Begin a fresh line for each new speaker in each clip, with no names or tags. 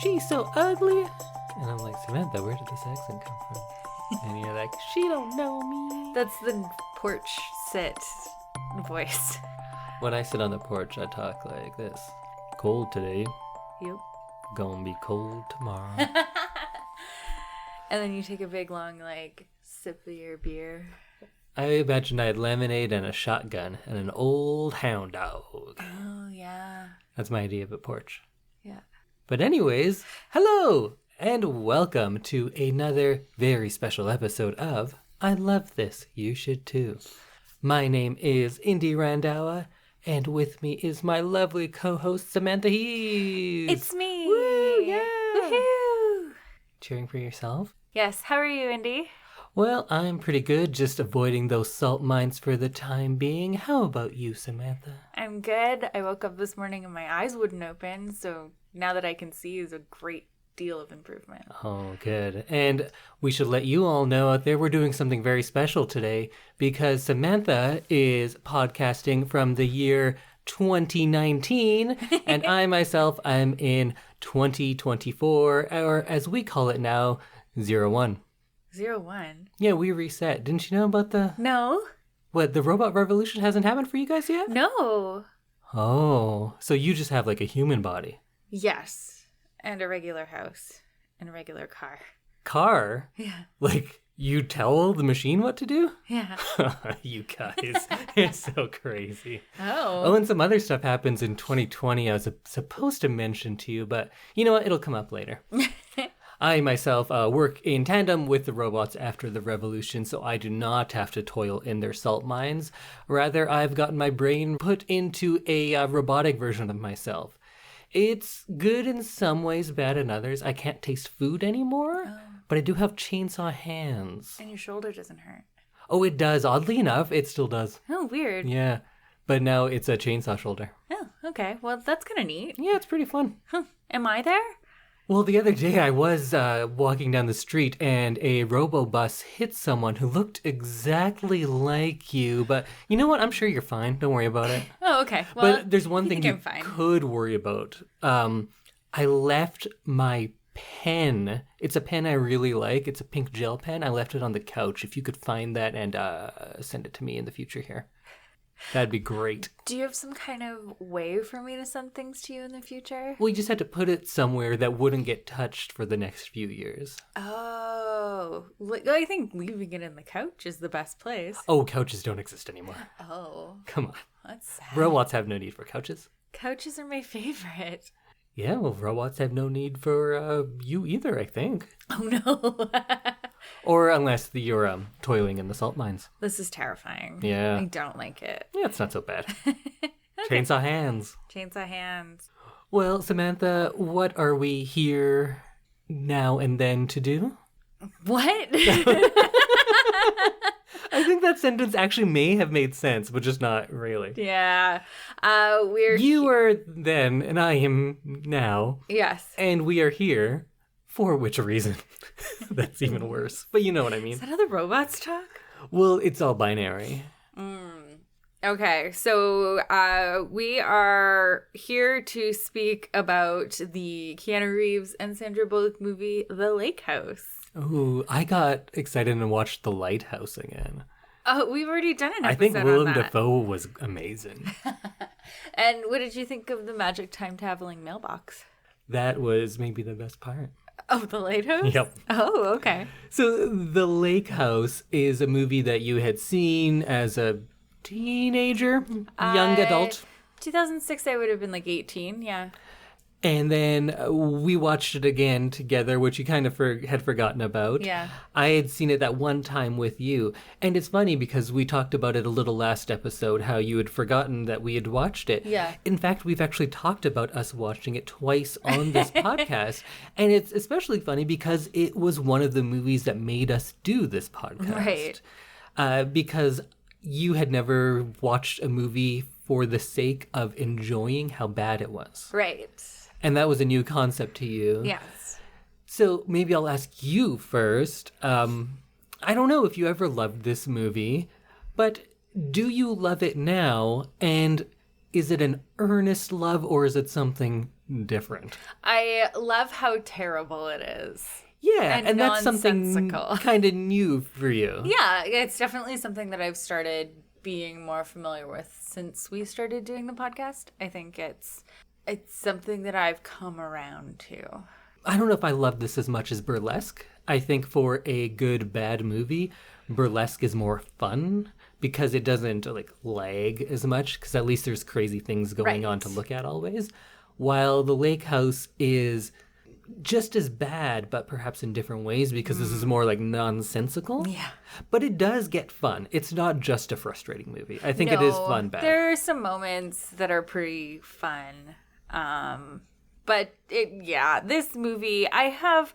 she's so ugly. And I'm like, Samantha, where did this accent come from? And you're like, she don't know me.
That's the porch sit voice.
When I sit on the porch, I talk like this. Cold today.
Yep.
Gonna be cold tomorrow.
And then you take a big, long, sip of your beer.
I imagine I had lemonade and a shotgun and an old hound dog.
Oh, yeah.
That's my idea of a porch.
Yeah.
But anyways, hello and welcome to another very special episode of I Love This, You Should Too. My name is Indy Randawa, and with me is my lovely co-host Samantha Hees.
It's me.
Woo, yeah.
Woohoo.
Cheering for yourself?
Yes. How are you, Indy?
Well, I'm pretty good, just avoiding those salt mines for the time being. How about you, Samantha?
I'm good. I woke up this morning and my eyes wouldn't open, so now that I can see is a great deal of improvement.
Oh, good. And we should let you all know out there we're doing something very special today because Samantha is podcasting from the year 2019 and I myself am in 2024, or as we call it now, 01.
01?
Yeah, we reset. Didn't you know about the...
No.
What, the robot revolution hasn't happened for you guys yet?
No.
Oh, so you just have like a human body.
Yes. And a regular house. And a regular car.
Car?
Yeah.
Like, you tell the machine what to do?
Yeah.
You guys, it's so crazy.
Oh.
Oh, and some other stuff happens in 2020 I was supposed to mention to you, but you know what? It'll come up later. I myself work in tandem with the robots after the revolution, so I do not have to toil in their salt mines. Rather, I've gotten my brain put into a robotic version of myself. It's good in some ways, bad in others. I can't taste food anymore, but I do have chainsaw hands.
And your shoulder doesn't hurt.
Oh, it does. Oddly enough, it still does.
Oh, weird.
Yeah, but now it's a chainsaw shoulder.
Oh, okay. Well, that's kind of neat.
Yeah, it's pretty fun.
Huh. Am I there?
Well, the other day I was walking down the street and a robo-bus hit someone who looked exactly like you. But you know what? I'm sure you're fine. Don't worry about it.
Oh, okay. Well,
but there's one thing you could worry about. I left my pen. It's a pen I really like. It's a pink gel pen. I left it on the couch. If you could find that and send it to me in the future here. That'd be great.
Do you have some kind of way for me to send things to you in the future?
Well, you just had to put it somewhere that wouldn't get touched for the next few years.
Oh. I think leaving it in the couch is the best place.
Oh, couches don't exist anymore.
Oh.
Come on.
That's sad.
Robots have no need for couches.
Couches are my favorite.
Yeah, well, robots have no need for you either, I think.
Oh, no.
Or unless you're toiling in the salt mines.
This is terrifying.
Yeah.
I don't like it.
Yeah, it's not so bad. Okay. Chainsaw hands.
Chainsaw hands.
Well, Samantha, what are we here now and then to do?
What?
I think that sentence actually may have made sense, but just not really.
Yeah.
You were then, and I am now.
Yes.
And we are here. For which reason? That's even worse. But you know what I mean.
Is that how the robots talk?
Well, it's all binary.
Okay, so we are here to speak about the Keanu Reeves and Sandra Bullock movie, The Lake House.
Ooh, I got excited and watched The Lighthouse again.
Oh, we've already done an episode
I think
on
Willem
that.
Dafoe was amazing.
And what did you think of the magic time traveling mailbox?
That was maybe the best part.
Oh, The Lighthouse?
Yep.
Oh, okay.
So The Lake House is a movie that you had seen as a teenager, young adult.
2006, I would have been 18, yeah.
And then we watched it again together, which you kind of had forgotten about.
Yeah.
I had seen it that one time with you. And it's funny because we talked about it a little last episode, how you had forgotten that we had watched it.
Yeah.
In fact, we've actually talked about us watching it twice on this podcast. And it's especially funny because it was one of the movies that made us do this podcast.
Right.
Because you had never watched a movie for the sake of enjoying how bad it was.
Right.
And that was a new concept to you.
Yes.
So maybe I'll ask you first. I don't know if you ever loved this movie, but do you love it now? And Is it an earnest love or is it something different?
I love how terrible it is.
Yeah, and that's something kind of new for you.
Yeah, it's definitely something that I've started being more familiar with since we started doing the podcast. I think it's something that I've come around to.
I don't know if I love this as much as Burlesque. I think for a good, bad movie, Burlesque is more fun because it doesn't like lag as much because at least there's crazy things going on to look at always. While The Lake House is just as bad, but perhaps in different ways because this is more like nonsensical.
Yeah.
But it does get fun. It's not just a frustrating movie. I think it is fun bad.
There are some moments that are pretty fun. But this movie, I have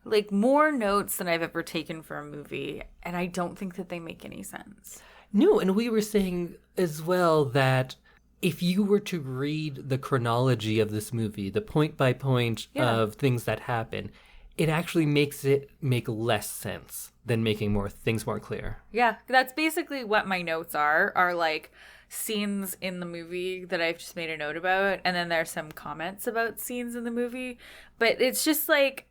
like more notes than I've ever taken for a movie, and I don't think that they make any sense.
No, and we were saying as well that if you were to read the chronology of this movie, the point by point of things that happen, it actually makes it make less sense than making things more clear.
Yeah, that's basically what my notes are like scenes in the movie that I've just made a note about, and then there's some comments about scenes in the movie, but it's just like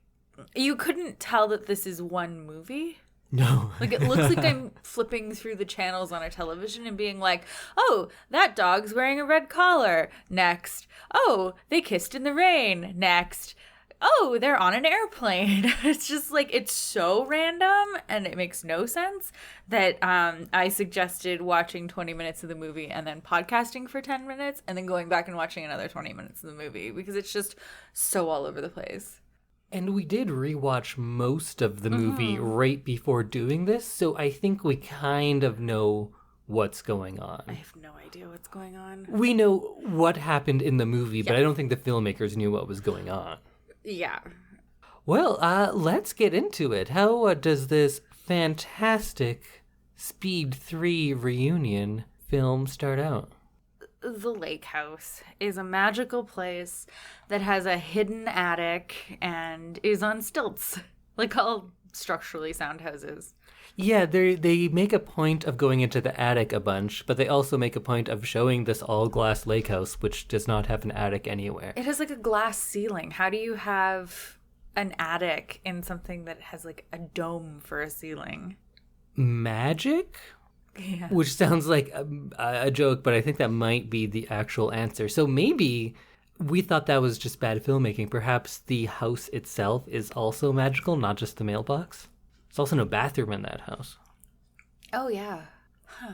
you couldn't tell that this is one movie.
No.
Like, it looks like I'm flipping through the channels on a television and being like, oh, that dog's wearing a red collar. Next. Oh, they kissed in the rain. Next. Oh, they're on an airplane. It's just like, it's so random and it makes no sense that I suggested watching 20 minutes of the movie and then podcasting for 10 minutes and then going back and watching another 20 minutes of the movie because it's just so all over the place.
And we did rewatch most of the movie right before doing this, so I think we kind of know what's going on.
I have no idea what's going on.
We know what happened in the movie, but I don't think the filmmakers knew what was going on.
Yeah.
Well, let's get into it. How does this fantastic Speed 3 reunion film start out?
The Lake House is a magical place that has a hidden attic and is on stilts, like all structurally sound houses.
Yeah, they make a point of going into the attic a bunch, but they also make a point of showing this all-glass lake house, which does not have an attic anywhere.
It has like a glass ceiling. How do you have an attic in something that has like a dome for a ceiling?
Magic?
Yeah.
Which sounds like a joke, but I think that might be the actual answer. So maybe we thought that was just bad filmmaking. Perhaps the house itself is also magical, not just the mailbox. There's also no bathroom in that house.
Oh, yeah. Huh.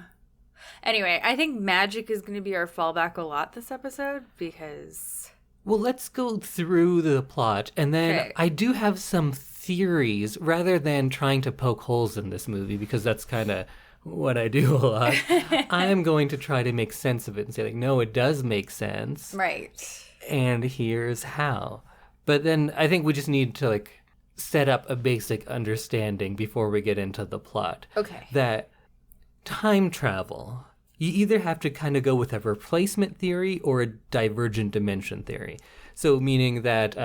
Anyway, I think magic is going to be our fallback a lot this episode because...
Well, let's go through the plot, and then I do have some theories rather than trying to poke holes in this movie because that's kind of what I do a lot. I'm going to try to make sense of it and say, like, no, it does make sense.
Right.
And here's how. But then I think we just need to, like, set up a basic understanding before we get into the plot.
Okay.
That time travel, you either have to kind of go with a replacement theory or a divergent dimension theory. So meaning that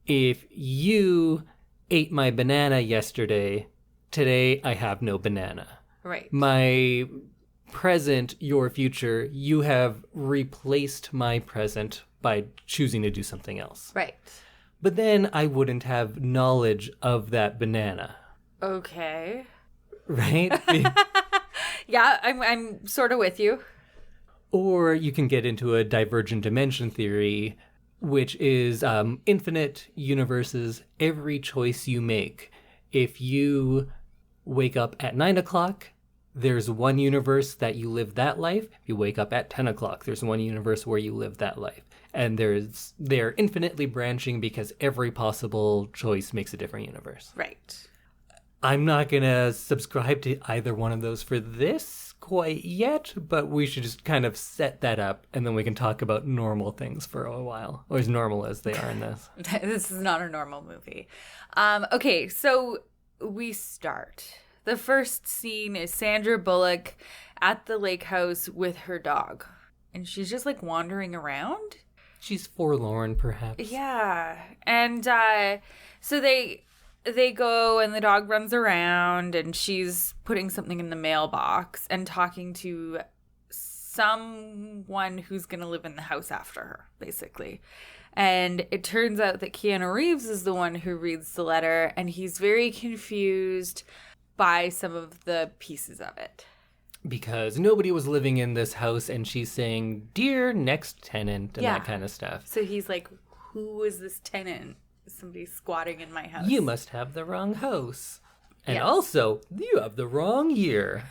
if you ate my banana yesterday, today I have no banana.
Right.
My present, your future, you have replaced my present by choosing to do something else.
Right.
But then I wouldn't have knowledge of that banana.
Okay.
Right?
Yeah, I'm sort of with you.
Or you can get into a divergent dimension theory, which is infinite universes, every choice you make. If you wake up at 9 o'clock, there's one universe that you live that life. If you wake up at 10 o'clock, there's one universe where you live that life. And they're infinitely branching because every possible choice makes a different universe.
Right.
I'm not going to subscribe to either one of those for this quite yet, but we should just kind of set that up, and then we can talk about normal things for a while, or as normal as they are in this.
This is not a normal movie. Okay, so we start. The first scene is Sandra Bullock at the lake house with her dog, and she's just like wandering around.
She's forlorn, perhaps.
Yeah, and so they go and the dog runs around and she's putting something in the mailbox and talking to someone who's going to live in the house after her, basically. And it turns out that Keanu Reeves is the one who reads the letter, and he's very confused by some of the pieces of it.
Because nobody was living in this house, and she's saying, "Dear next tenant," and that kind of stuff.
So he's like, who is this tenant? Somebody squatting in my house.
You must have the wrong house. And also, you have the wrong year.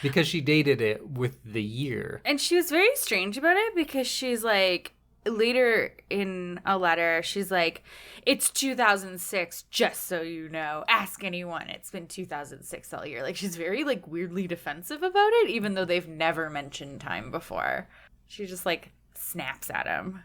Because she dated it with the year.
And she was very strange about it because she's like, later in a letter, she's like, it's 2006, just so you know. Ask anyone. It's been 2006 all year. Like, she's very, like, weirdly defensive about it, even though they've never mentioned time before. She just, like, snaps at him.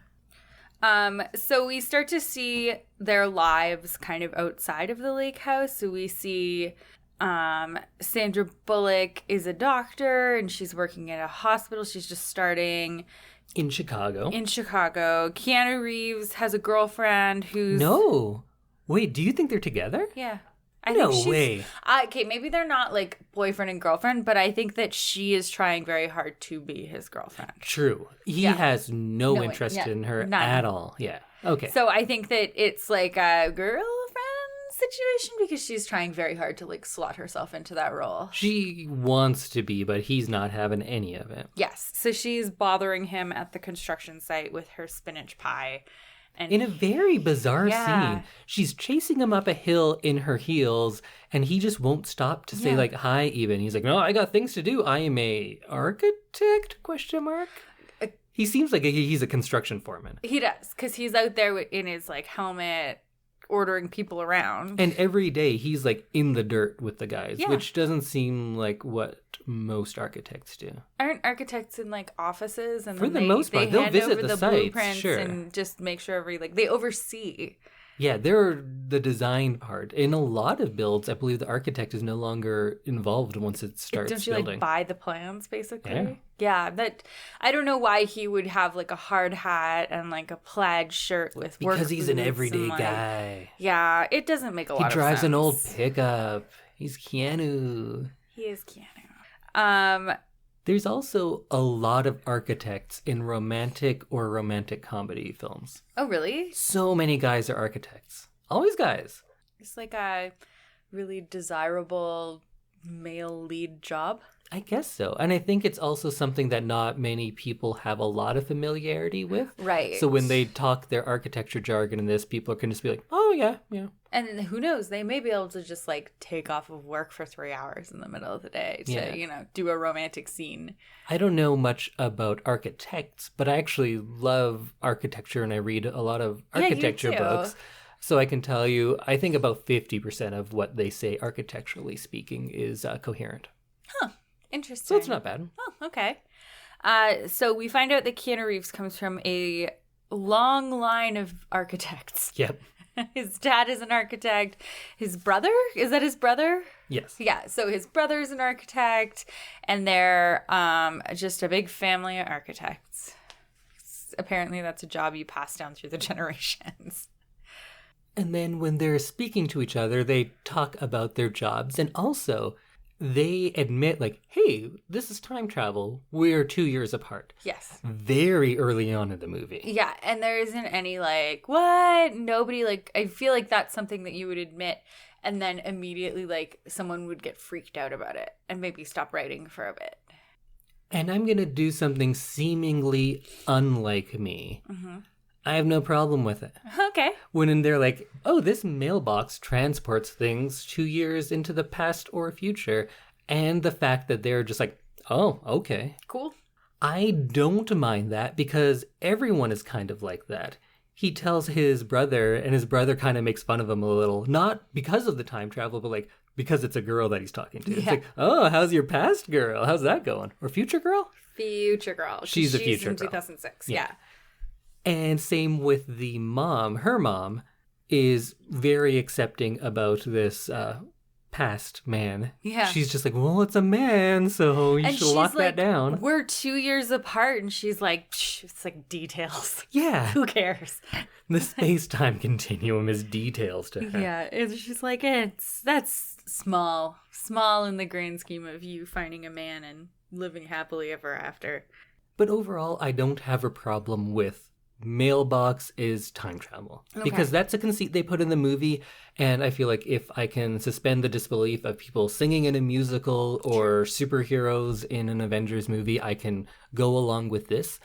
So we start to see their lives kind of outside of the lake house. So we see Sandra Bullock is a doctor and she's working at a hospital. She's just starting.
In Chicago.
Keanu Reeves has a girlfriend who's...
No. Wait, do you think they're together?
Yeah.
No way.
Okay, maybe they're not like boyfriend and girlfriend, but I think that she is trying very hard to be his girlfriend.
True. He has no interest in her at all. Yeah. Okay.
So I think that it's like a girlfriend situation because she's trying very hard to like slot herself into that role.
She wants to be, but he's not having any of it.
Yes. So she's bothering him at the construction site with her spinach pie. And
in a very bizarre scene, she's chasing him up a hill in her heels, and he just won't stop to say, like, hi, even. He's like, no, I got things to do. I am a architect, ? He seems like he's a construction foreman.
He does, because he's out there in his, like, helmet ordering people around.
And every day he's, like, in the dirt with the guys, which doesn't seem like what most architects do.
Aren't architects in, like, offices? And
for the most part, they'll visit the sites, sure.
And just make sure they oversee.
Yeah, they're the design part. In a lot of builds, I believe the architect is no longer involved once it starts building.
Don't you, like, buy the plans, basically? Yeah, that I don't know why he would have, like, a hard hat and, like, a plaid shirt with work
because he's an everyday
and,
guy.
Yeah, it doesn't make a lot of sense.
He drives an old pickup. He's Keanu.
He is Keanu.
There's also a lot of architects in romantic or romantic comedy films.
Oh, really?
So many guys are architects. Always guys.
It's like a really desirable male lead job.
I guess so. And I think it's also something that not many people have a lot of familiarity with.
Right.
So when they talk their architecture jargon in this, people can just be like, oh, yeah.
And who knows, they may be able to just, like, take off of work for 3 hours in the middle of the day to, do a romantic scene.
I don't know much about architects, but I actually love architecture and I read a lot of architecture books. So I can tell you, I think about 50% of what they say architecturally speaking is coherent.
Huh. Interesting.
So it's not bad.
Oh, okay. So we find out that Keanu Reeves comes from a long line of architects.
Yep.
His dad is an architect. His brother? Is that his brother?
Yes.
Yeah. So his brother's an architect, and they're just a big family of architects. Apparently, that's a job you pass down through the generations.
And then when they're speaking to each other, they talk about their jobs, and also they admit, like, hey, this is time travel. We're 2 years apart.
Yes.
Very early on in the movie.
Yeah, and there isn't any, like, what? Nobody, like, I feel like that's something that you would admit, and then immediately, like, someone would get freaked out about it and maybe stop writing for a bit.
And I'm going to do something seemingly unlike me. Mm-hmm. I have no problem with it.
Okay.
When they're like, oh, this mailbox transports things 2 years into the past or future. And the fact that they're just like, oh, okay.
Cool.
I don't mind that because everyone is kind of like that. He tells his brother, and his brother kind of makes fun of him a little. Not because of the time travel, but like because it's a girl that he's talking to. Yeah. It's like, oh, how's your past girl? How's that going? Or future girl?
Future girl.
She's a future
in
girl.
2006,
yeah. And same with the mom. Her mom is very accepting about this past man.
Yeah.
She's just like, well, it's a man, so you should lock that down.
We're 2 years apart, and she's like, it's like details.
Yeah.
Who cares?
The space-time continuum is details to her.
Yeah, she's like, that's small in the grand scheme of you finding a man and living happily ever after.
But overall, I don't have a problem with mailbox is time travel.
Okay.
Because that's a conceit they put in the movie, and I feel like if I can suspend the disbelief of people singing in a musical or superheroes in an Avengers movie, I can go along with this,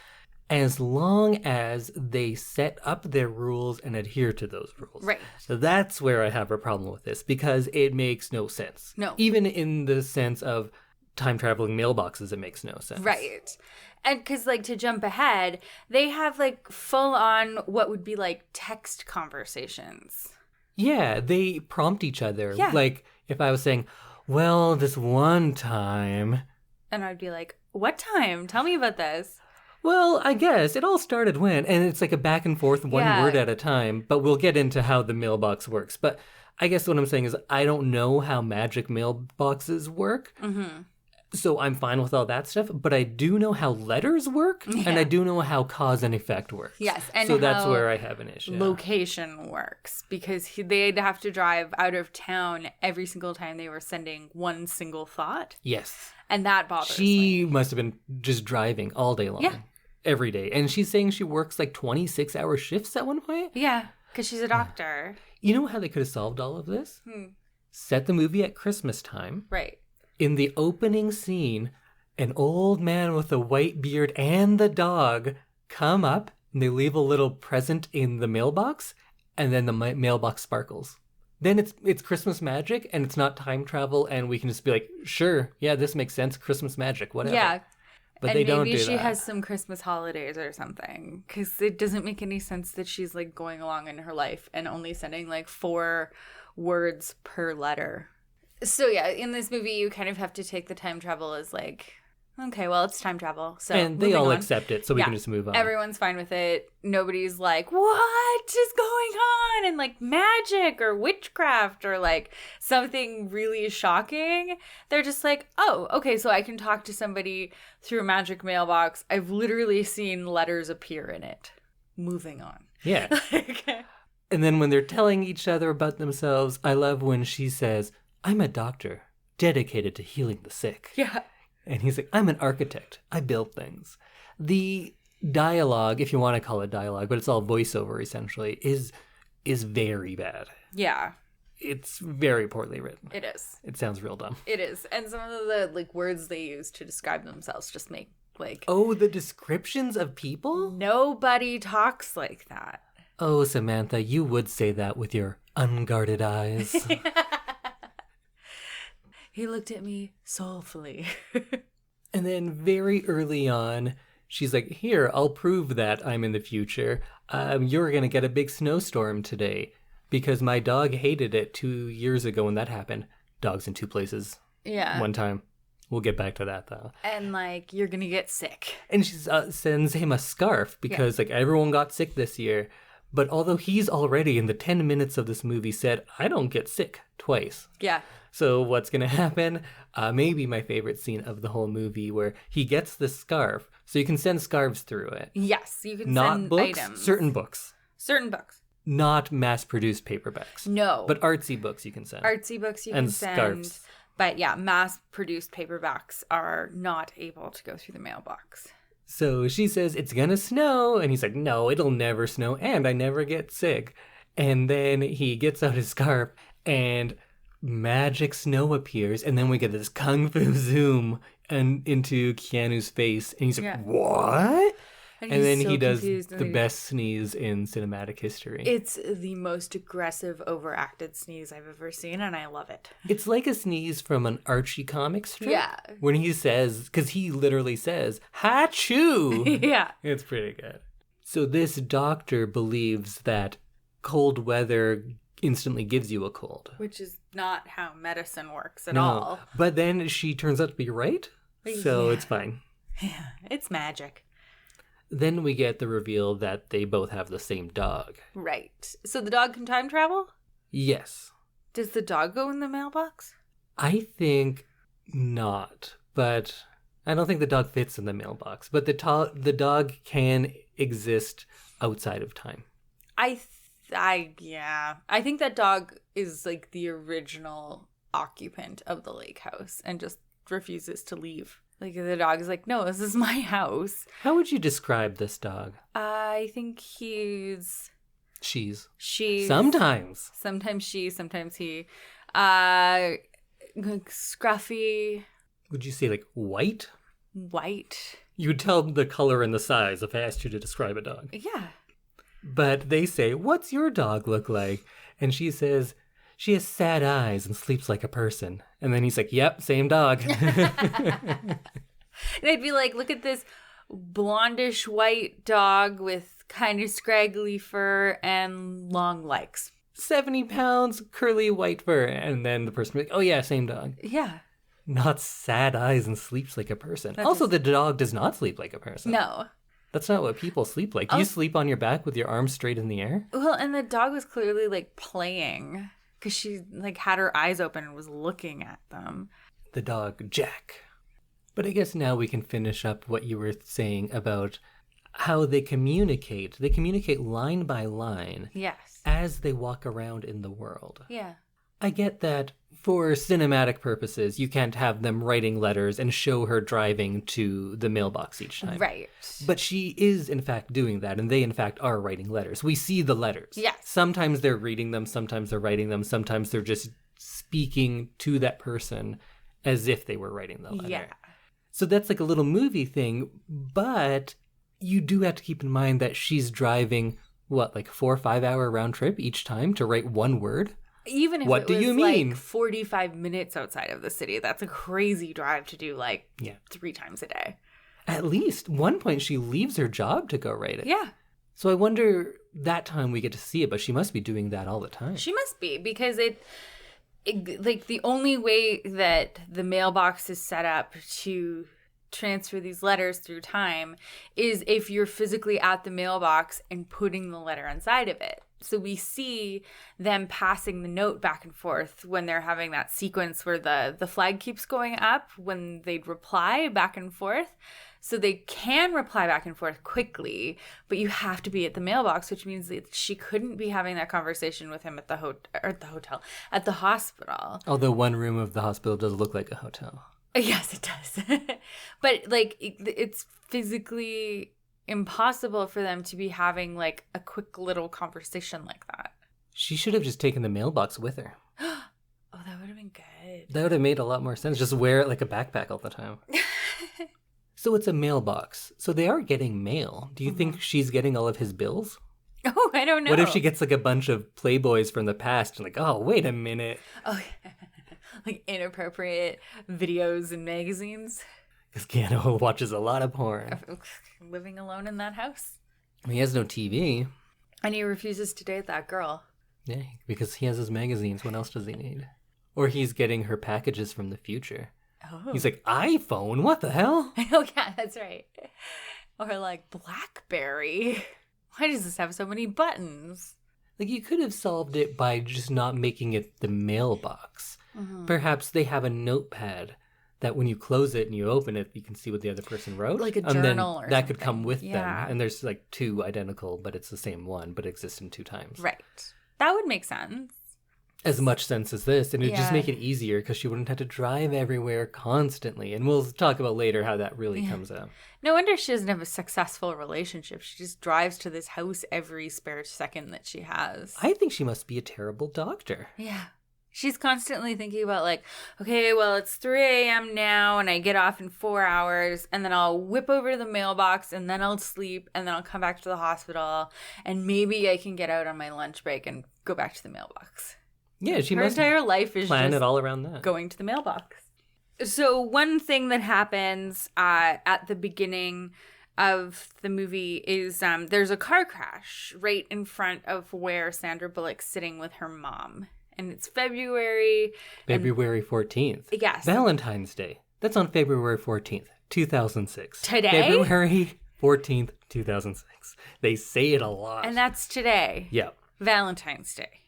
as long as they set up their rules and adhere to those rules.
Right.
So that's where I have a problem with this, because it makes no sense.
No.
Even in the sense of time traveling mailboxes, it makes no sense.
Right. And because, like, to jump ahead, they have, like, full-on what would be, like, text conversations.
Yeah, they prompt each other.
Yeah.
Like, if I was saying, well, this one time...
And I'd be like, what time? Tell me about this.
Well, I guess it all started when, and it's like a back and forth, one
Yeah.
word at a time, but we'll get into how the mailbox works. But I guess what I'm saying is I don't know how magic mailboxes work, so I'm fine with all that stuff, but I do know how letters work, and I do know how cause and effect works.
Yes, and
so that's
how
where I have an issue.
location works, because they'd have to drive out of town every single time they were sending one single thought,
Yes.
and that bothers
She
me.
must have been just driving all day long.
Yeah.
Every day. And she's saying she works like 26-hour shifts at one point.
Yeah, because she's a doctor.
You know how they could have solved all of this? Set the movie at Christmas time.
Right.
In the opening scene, an old man with a white beard and the dog come up and they leave a little present in the mailbox, and then the mailbox sparkles. Then it's Christmas magic, and it's not time travel, and we can just be like, sure, yeah, this makes sense, Christmas magic, whatever.
Yeah.
But
And
they don't
maybe
do
she
that.
has some Christmas holidays or something, because it doesn't make any sense that she's, like, going along in her life and only sending, like, 4 words per letter. So, yeah, in this movie, you kind of have to take the time travel as, like, okay, well, it's time travel. So
And they
moving
all
on.
accept it, so we
Yeah.
can just move on.
Everyone's fine with it. Nobody's like, what is going on? And, like, magic or witchcraft or, like, something really shocking. They're just like, oh, okay, so I can talk to somebody through a magic mailbox. I've literally seen letters appear in it. Moving on.
Yeah.
Okay.
And then when they're telling each other about themselves, I love when she says, I'm a doctor dedicated to healing the sick.
Yeah.
And he's like, I'm an architect. I build things. The dialogue, if you want to call it dialogue, but it's all voiceover essentially, is very bad.
Yeah,
It's very poorly written.
it is.
It sounds real dumb.
It is. And some of the, like, words they use to describe themselves just make, like,
Oh, the descriptions of people?
nobody talks like that.
Oh, Samantha, you would say that with your unguarded eyes.
He looked at me soulfully.
And then very early on, she's like, here, I'll prove that I'm in the future. You're going to get a big snowstorm today because my dog hated it 2 years ago when that happened. Dogs in 2 places.
Yeah.
One time. We'll get back to that, though.
And, like, you're gonna get sick.
And she sends him a scarf because, like, everyone got sick this year. But although he's already in the 10 minutes of this movie said, I don't get sick twice.
Yeah.
So what's going to happen? Maybe my favorite scene of the whole movie where he gets the scarf. So you can send scarves through it.
Yes, you can
Not
send
books,
items.
certain books.
Certain books.
Not mass-produced paperbacks.
No.
But artsy books you can send.
Artsy books you
And
can send.
scarves.
But yeah, mass-produced paperbacks are not able to go through the mailbox.
So she says, it's going to snow. And he's like, no, it'll never snow. And I never get sick. And then he gets out his scarf and magic snow appears. And then we get this kung fu zoom into Keanu's face. And he's like,
Yeah.
what? And then
he's so
he does
confused, and
the
then
best sneeze in cinematic history.
It's the most aggressive, overacted sneeze I've ever seen, and I love it.
It's like a sneeze from an Archie comic strip.
Yeah.
When he says, because he literally says, "Ha-choo!"
Yeah.
It's pretty good. So this doctor believes that cold weather instantly gives you a cold.
Which is not how medicine works at
No.
all.
But then she turns out to be right. So
Yeah.
it's fine.
Yeah, it's magic.
Then we get the reveal that they both have the same dog.
Right. So the dog can time travel?
Yes.
Does the dog go in the mailbox?
I think not, but I don't think the dog fits in the mailbox. But the dog can exist outside of time.
I think that dog is like the original occupant of the lake house and just refuses to leave. Like, the dog is like, no, this is my house.
How would you describe this dog?
I think he's...
She's.
Sometimes she, sometimes he. Scruffy.
Would you say, like, white?
White.
You would tell the color and the size if I asked you to describe a dog.
Yeah.
But they say, what's your dog look like? And she says, she has sad eyes and sleeps like a person. And then he's like, yep, same dog.
And I'd be like, look at this blondish white dog with kind of scraggly fur and long legs.
70 pounds, curly white fur. And then the person would be like, oh yeah, same dog.
Yeah.
Not sad eyes and sleeps like a person. The dog does not sleep like a person.
No.
That's not what people sleep like. Do you sleep on your back with your arms straight in the air?
Well, and the dog was clearly, like, playing because she, like, had her eyes open and was looking at them.
The dog, Jack. But I guess now we can finish up what you were saying about how they communicate. They communicate line by line.
Yes.
As they walk around in the world.
Yeah.
I get that for cinematic purposes, you can't have them writing letters and show her driving to the mailbox each time.
Right.
But she is, in fact, doing that, and they, in fact, are writing letters. We see the letters.
Yes.
Sometimes they're reading them, sometimes they're writing them, sometimes they're just speaking to that person as if they were writing the letter.
Yeah.
So that's like a little movie thing, but you do have to keep in mind that she's driving, like 4 or 5 hour round trip each time to write one word?
Even if
what
it was
mean?
like 45 minutes outside of the city, that's a crazy drive to do 3 times a day.
At least one point she leaves her job to go write it.
Yeah.
So I wonder that time we get to see it, but she must be doing that all the time.
She must be, because it like the only way that the mailbox is set up to transfer these letters through time is if you're physically at the mailbox and putting the letter inside of it. So we see them passing the note back and forth when they're having that sequence where the flag keeps going up when they'd reply back and forth. So they can reply back and forth quickly, but you have to be at the mailbox, which means that she couldn't be having that conversation with him at the at the hospital.
Although one room of the hospital does look like a hotel.
Yes, it does. But it's physically impossible for them to be having like a quick little conversation like that.
She should have just taken the mailbox with her.
Oh, that would have been good.
That would have made a lot more sense. Just wear it like a backpack all the time. So it's a mailbox. So they are getting mail. Do you think she's getting all of his bills?
Oh, I don't know.
What if she gets like a bunch of Playboys from the past and like, oh, wait a minute.
Oh, yeah. Like inappropriate videos and magazines?
Because Keanu watches a lot of porn.
Living alone in that house.
He has no TV.
And he refuses to date that girl.
Yeah, because he has his magazines. What else does he need? Or he's getting her packages from the future.
Oh.
He's like, iPhone? What the hell?
Oh, yeah, that's right. Or like BlackBerry. Why does this have so many buttons?
Like, you could have solved it by just not making it the mailbox.
Mm-hmm.
Perhaps they have a notepad that when you close it and you open it, you can see what the other person wrote.
Like a journal
and then
or
that
something.
could come with
Yeah.
them. And there's like 2 identical, but it's the same one, but exists in 2 times.
Right. That would make sense.
As much sense as this. And it'd just
Yeah.
make it easier because she wouldn't have to drive everywhere constantly. And we'll talk about later how that really comes out.
No wonder she doesn't have a successful relationship. She just drives to this house every spare second that she has.
I think she must be a terrible doctor.
Yeah. She's constantly thinking about like, okay, well, it's 3 a.m. now and I get off in 4 hours and then I'll whip over to the mailbox and then I'll sleep and then I'll come back to the hospital and maybe I can get out on my lunch break and go back to the mailbox.
Yeah, she
Her
must
entire life is
plan
just
it all around that.
going to the mailbox. So one thing that happens at the beginning of the movie is there's a car crash right in front of where Sandra Bullock's sitting with her mom. And it's February
14th.
Yes.
Valentine's Day. That's on February 14th, 2006.
Today?
February 14th, 2006. They say it a lot.
And that's today.
Yeah.
Valentine's Day.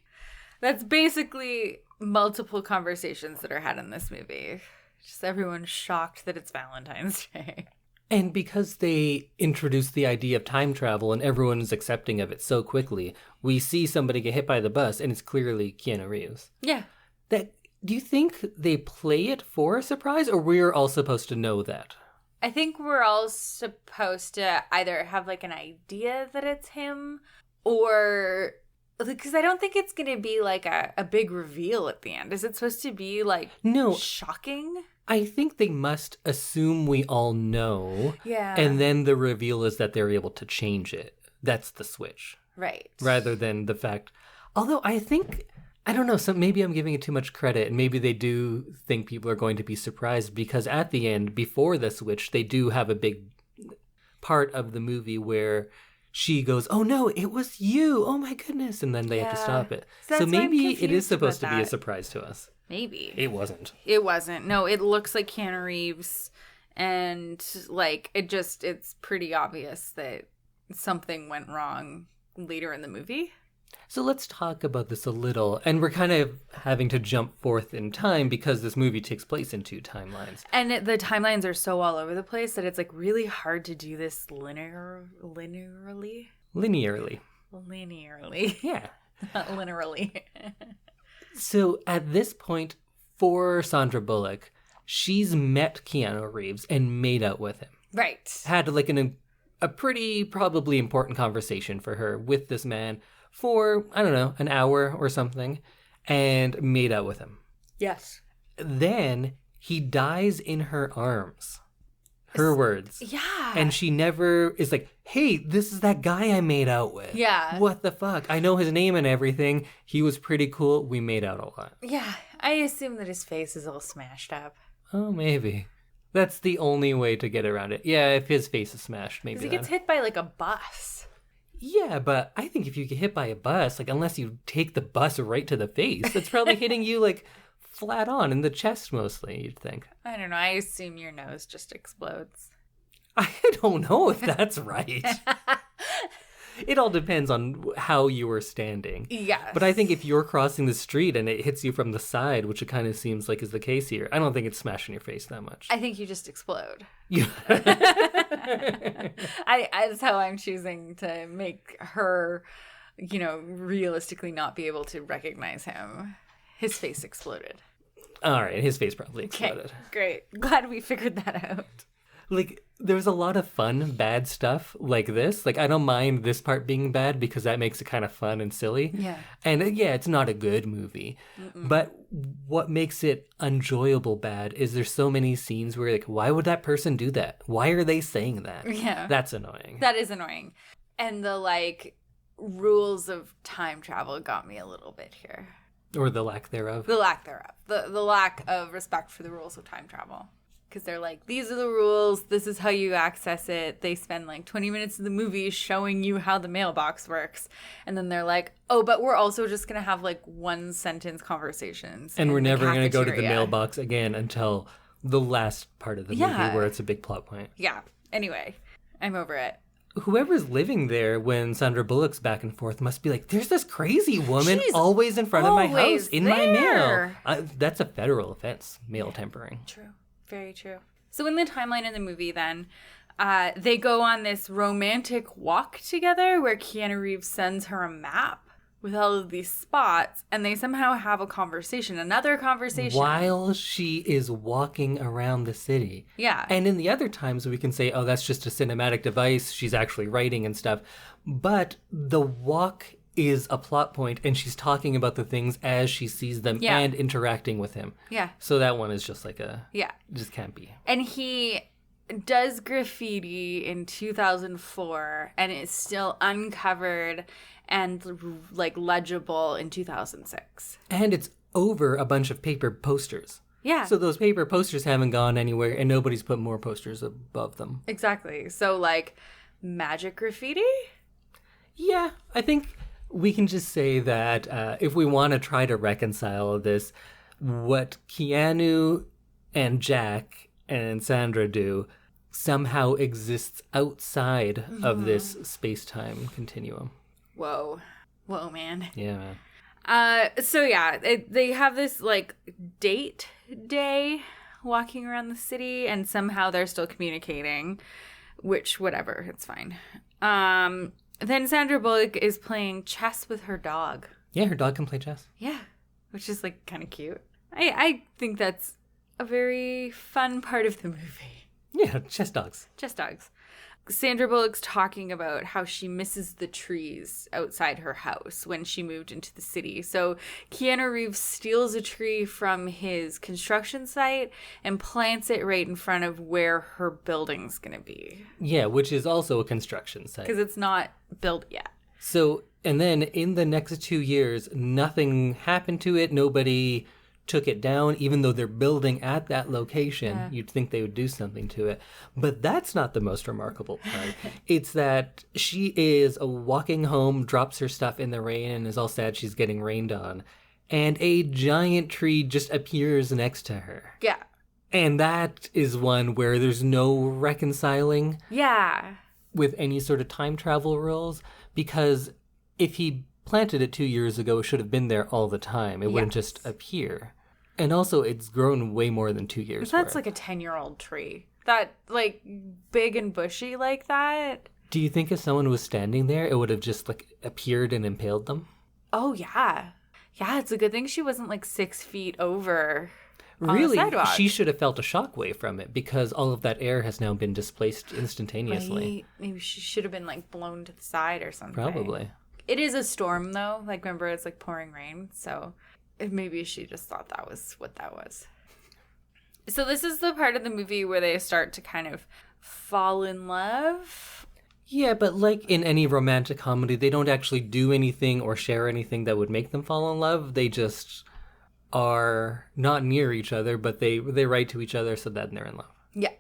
That's basically multiple conversations that are had in this movie. Just everyone's shocked that it's Valentine's Day.
And because they introduced the idea of time travel and everyone's accepting of it so quickly, we see somebody get hit by the bus and it's clearly Keanu Reeves.
Yeah.
That Do you think they play it for a surprise, or we're all supposed to know that?
I think we're all supposed to either have like an idea that it's him, or because I don't think it's going to be like a big reveal at the end. Is it supposed to be like shocking?
I think they must assume we all know.
Yeah.
And then the reveal is that they're able to change it. That's the switch.
Right.
Rather than the fact. Although I think, I don't know, maybe I'm giving it too much credit. And maybe they do think people are going to be surprised because at the end, before the switch, they do have a big part of the movie where she goes, oh no, it was you. Oh my goodness. And then they have to stop it. So maybe it is supposed to be a surprise to us.
Maybe.
It wasn't.
It wasn't. No, it looks like Keanu Reeves. And like, it's pretty obvious that something went wrong later in the movie.
So let's talk about this a little. And we're kind of having to jump forth in time because this movie takes place in 2 timelines.
And the timelines are so all over the place that it's like really hard to do this linearly.
Yeah.
Not linearly.
So at this point, for Sandra Bullock, she's met Keanu Reeves and made out with him.
Right.
Had like a pretty probably important conversation for her with this man for, I don't know, an hour or something, and made out with him.
Yes.
Then he dies in her arms. Her words.
Yeah.
And she never is like, hey, this is that guy I made out with.
Yeah.
What the fuck? I know his name and everything. He was pretty cool. We made out a lot.
Yeah. I assume that his face is all smashed up.
Oh, maybe. That's the only way to get around it. Yeah, if his face is smashed, maybe.
Because he gets hit by like a bus.
Yeah, but I think if you get hit by a bus, like unless you take the bus right to the face, it's probably hitting you like flat on in the chest mostly, you'd think.
I don't know. I assume your nose just explodes.
I don't know if that's right. It all depends on how you were standing.
Yes.
But I think if you're crossing the street and it hits you from the side, which it kind of seems like is the case here, I don't think it's smashing your face that much.
I think you just explode.
Yeah.
That's how I'm choosing to make her, realistically not be able to recognize him. His face exploded.
All right, his face probably exploded.
Okay, great. Glad we figured that out.
Like, there's a lot of fun, bad stuff like this. Like, I don't mind this part being bad because that makes it kind of fun and silly.
Yeah.
And yeah, it's not a good movie. Mm-mm. But what makes it enjoyable bad is there's so many scenes where, like, why would that person do that? Why are they saying that?
Yeah.
That's annoying.
That is annoying. And the, rules of time travel got me a little bit here.
Or the lack thereof.
The lack thereof. The lack of respect for the rules of time travel. Because they're like, these are the rules. This is how you access it. They spend 20 minutes of the movie showing you how the mailbox works. And then they're like, oh, but we're also just going to have 1-sentence conversations.
And we're never going to go to the mailbox again until the last part of the movie where it's a big plot point.
Yeah. Anyway, I'm over it.
Whoever's living there when Sandra Bullock's back and forth must be like, there's this crazy woman always in front of my house in my mail. That's a federal offense, mail tampering.
True. Very true. So in the timeline in the movie then, they go on this romantic walk together where Keanu Reeves sends her a map with all of these spots, and they somehow have another conversation.
While she is walking around the city.
Yeah.
And in the other times we can say, oh, that's just a cinematic device. She's actually writing and stuff. But the walk is a plot point, and she's talking about the things as she sees them and interacting with him.
Yeah.
So that one is just like just can't be.
And he does graffiti in 2004, and it's still uncovered and legible in 2006.
And it's over a bunch of paper posters.
Yeah.
So those paper posters haven't gone anywhere, and nobody's put more posters above them.
Exactly. So magic graffiti?
Yeah, I think we can just say that if we want to try to reconcile this, what Keanu and Jack and Sandra do somehow exists outside of this space-time continuum.
Whoa, man.
Yeah, man.
They have this date day walking around the city, and somehow they're still communicating, which whatever, it's fine. Then Sandra Bullock is playing chess with her dog.
Yeah, her dog can play chess.
Yeah, which is kind of cute. I think that's a very fun part of the movie.
Yeah, chess dogs.
Chess dogs. Sandra Bullock's talking about how she misses the trees outside her house when she moved into the city. So Keanu Reeves steals a tree from his construction site and plants it right in front of where her building's going to be.
Yeah, which is also a construction site.
Because it's not built yet.
So, and then in the next 2 years, nothing happened to it. Nobody took it down, even though they're building at that location. Yeah. You'd think they would do something to it. But that's not the most remarkable part. It's that she is walking home, drops her stuff in the rain, and is all sad she's getting rained on. And a giant tree just appears next to her.
Yeah.
And that is one where there's no reconciling with any sort of time travel rules, because if he planted it 2 years ago, it should have been there all the time. It wouldn't just appear. And also, it's grown way more than 2 years.
That's like a 10-year-old tree. That, like, big and bushy like that.
Do you think if someone was standing there, it would have just, like, appeared and impaled them?
Oh, yeah. Yeah, it's a good thing she wasn't, like, 6 feet over
really,
on the sidewalk.
She should have felt a shockwave from it, because all of that air has now been displaced instantaneously.
Right. Maybe she should have been, like, blown to the side or something.
Probably.
It is a storm, though. Like, remember, it's, like, pouring rain, so maybe she just thought that was what that was. So this is the part of the movie where they start to kind of fall in love.
Yeah, but like in any romantic comedy, they don't actually do anything or share anything that would make them fall in love. They just are not near each other, but they write to each other, so that they're in love.
Yeah.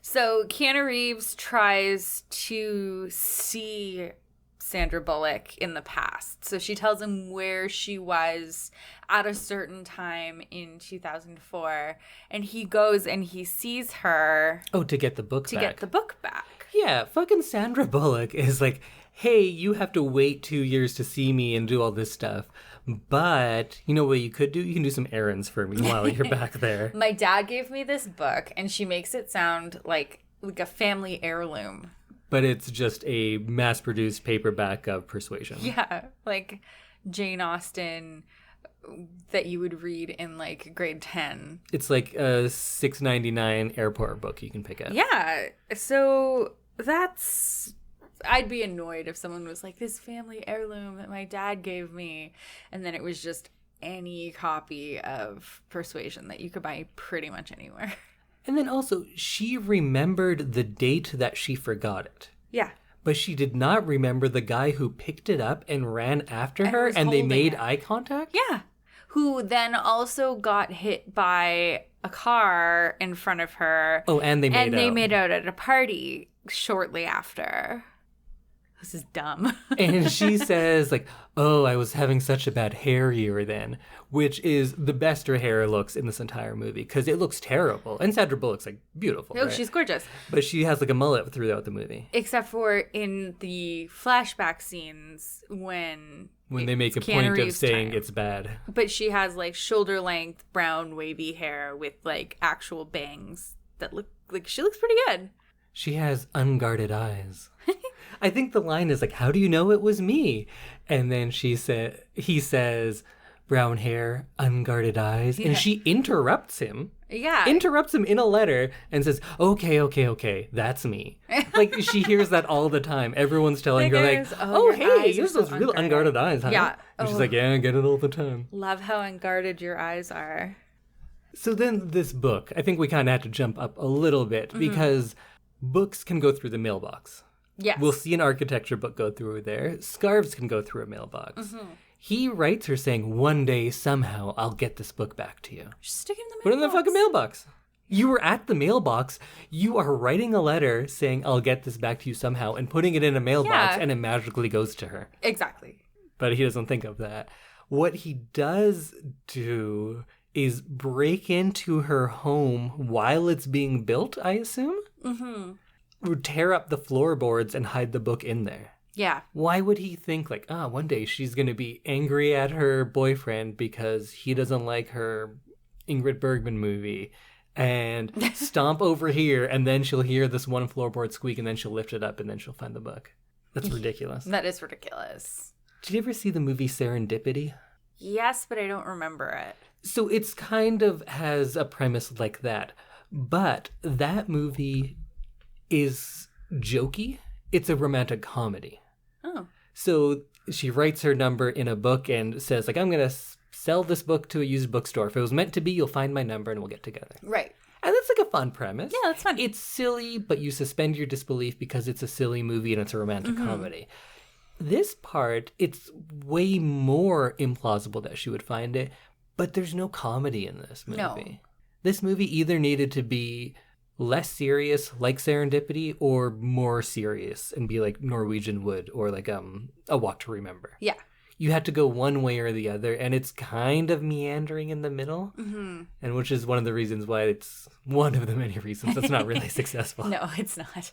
So Keanu Reeves tries to see Sandra Bullock in the past. So she tells him where she was at a certain time in 2004, and he goes and he sees her.
Oh, to get the book back.
To get the book back.
Yeah, fucking Sandra Bullock is like, hey, you have to wait 2 years to see me and do all this stuff. But you know what you could do? You can do some errands for me while you're back there.
My dad gave me this book, and she makes it sound like a family heirloom.
But it's just a mass-produced paperback of Persuasion.
Yeah, like Jane Austen that you would read in, like, grade 10.
It's like a $6.99 airport book you can pick up.
Yeah, so that's... I'd be annoyed if someone was like, this family heirloom that my dad gave me, and then it was just any copy of Persuasion that you could buy pretty much anywhere.
And then also, she remembered the date that she forgot it.
Yeah.
But she did not remember the guy who picked it up and ran after her, and they made eye contact?
Yeah. Who then also got hit by a car in front of her.
Oh, and they made out.
And they made out at a party shortly after. This is dumb.
And she says, like, oh, I was having such a bad hair year then, which is the best her hair looks in this entire movie, because it looks terrible. And Sandra Bullock's, like, beautiful.
Oh,
right?
She's gorgeous.
But she has, like, a mullet throughout the movie.
Except for in the flashback scenes when
they make a
Keanu
point of
Reeves'
saying
time.
It's bad.
But she has, like, shoulder-length, brown, wavy hair with, like, actual bangs that look like she looks pretty good.
She has unguarded eyes. I think the line is like, how do you know it was me? And then he says, brown hair, unguarded eyes. Yeah. And she interrupts him.
Yeah.
Interrupts him in a letter and says, okay, that's me. Like, she hears that all the time. Everyone's telling her, like, oh hey, you have those real unguarded eyes, huh?
Yeah.
And she's like, yeah, I get it all the time.
Love how unguarded your eyes are.
So then this book, I think we kind of had to jump up a little bit because books can go through the mailbox.
Yes.
We'll see an architecture book go through there. Scarves can go through a mailbox. Mm-hmm. He writes her saying, one day, somehow, I'll get this book back to you.
Just stick it in the mailbox.
Put it in the fucking mailbox. You were at the mailbox. You are writing a letter saying, I'll get this back to you somehow, and putting it in a mailbox, and it magically goes to her.
Exactly.
But he doesn't think of that. What he does do is break into her home while it's being built, I assume? Mm-hmm. Tear up the floorboards and hide the book in there.
Yeah.
Why would he think, like, one day she's going to be angry at her boyfriend because he doesn't like her Ingrid Bergman movie and stomp over here, and then she'll hear this one floorboard squeak, and then she'll lift it up, and then she'll find the book. That's ridiculous.
That is ridiculous.
Did you ever see the movie Serendipity?
Yes, but I don't remember it.
So it's kind of has a premise like that. But that movie is jokey. It's a romantic comedy.
Oh.
So she writes her number in a book and says, like, I'm going to sell this book to a used bookstore. If it was meant to be, you'll find my number and we'll get together.
Right.
And that's like a fun premise.
Yeah, that's fun.
It's silly, but you suspend your disbelief because it's a silly movie and it's a romantic comedy. This part, it's way more implausible that she would find it, but there's no comedy in this movie.
No.
This movie either needed to be less serious, like Serendipity, or more serious and be like Norwegian Wood or like A Walk to Remember.
Yeah.
You had to go one way or the other, and it's kind of meandering in the middle, and which is one of the reasons why it's one of the many reasons it's not really successful.
No, it's not.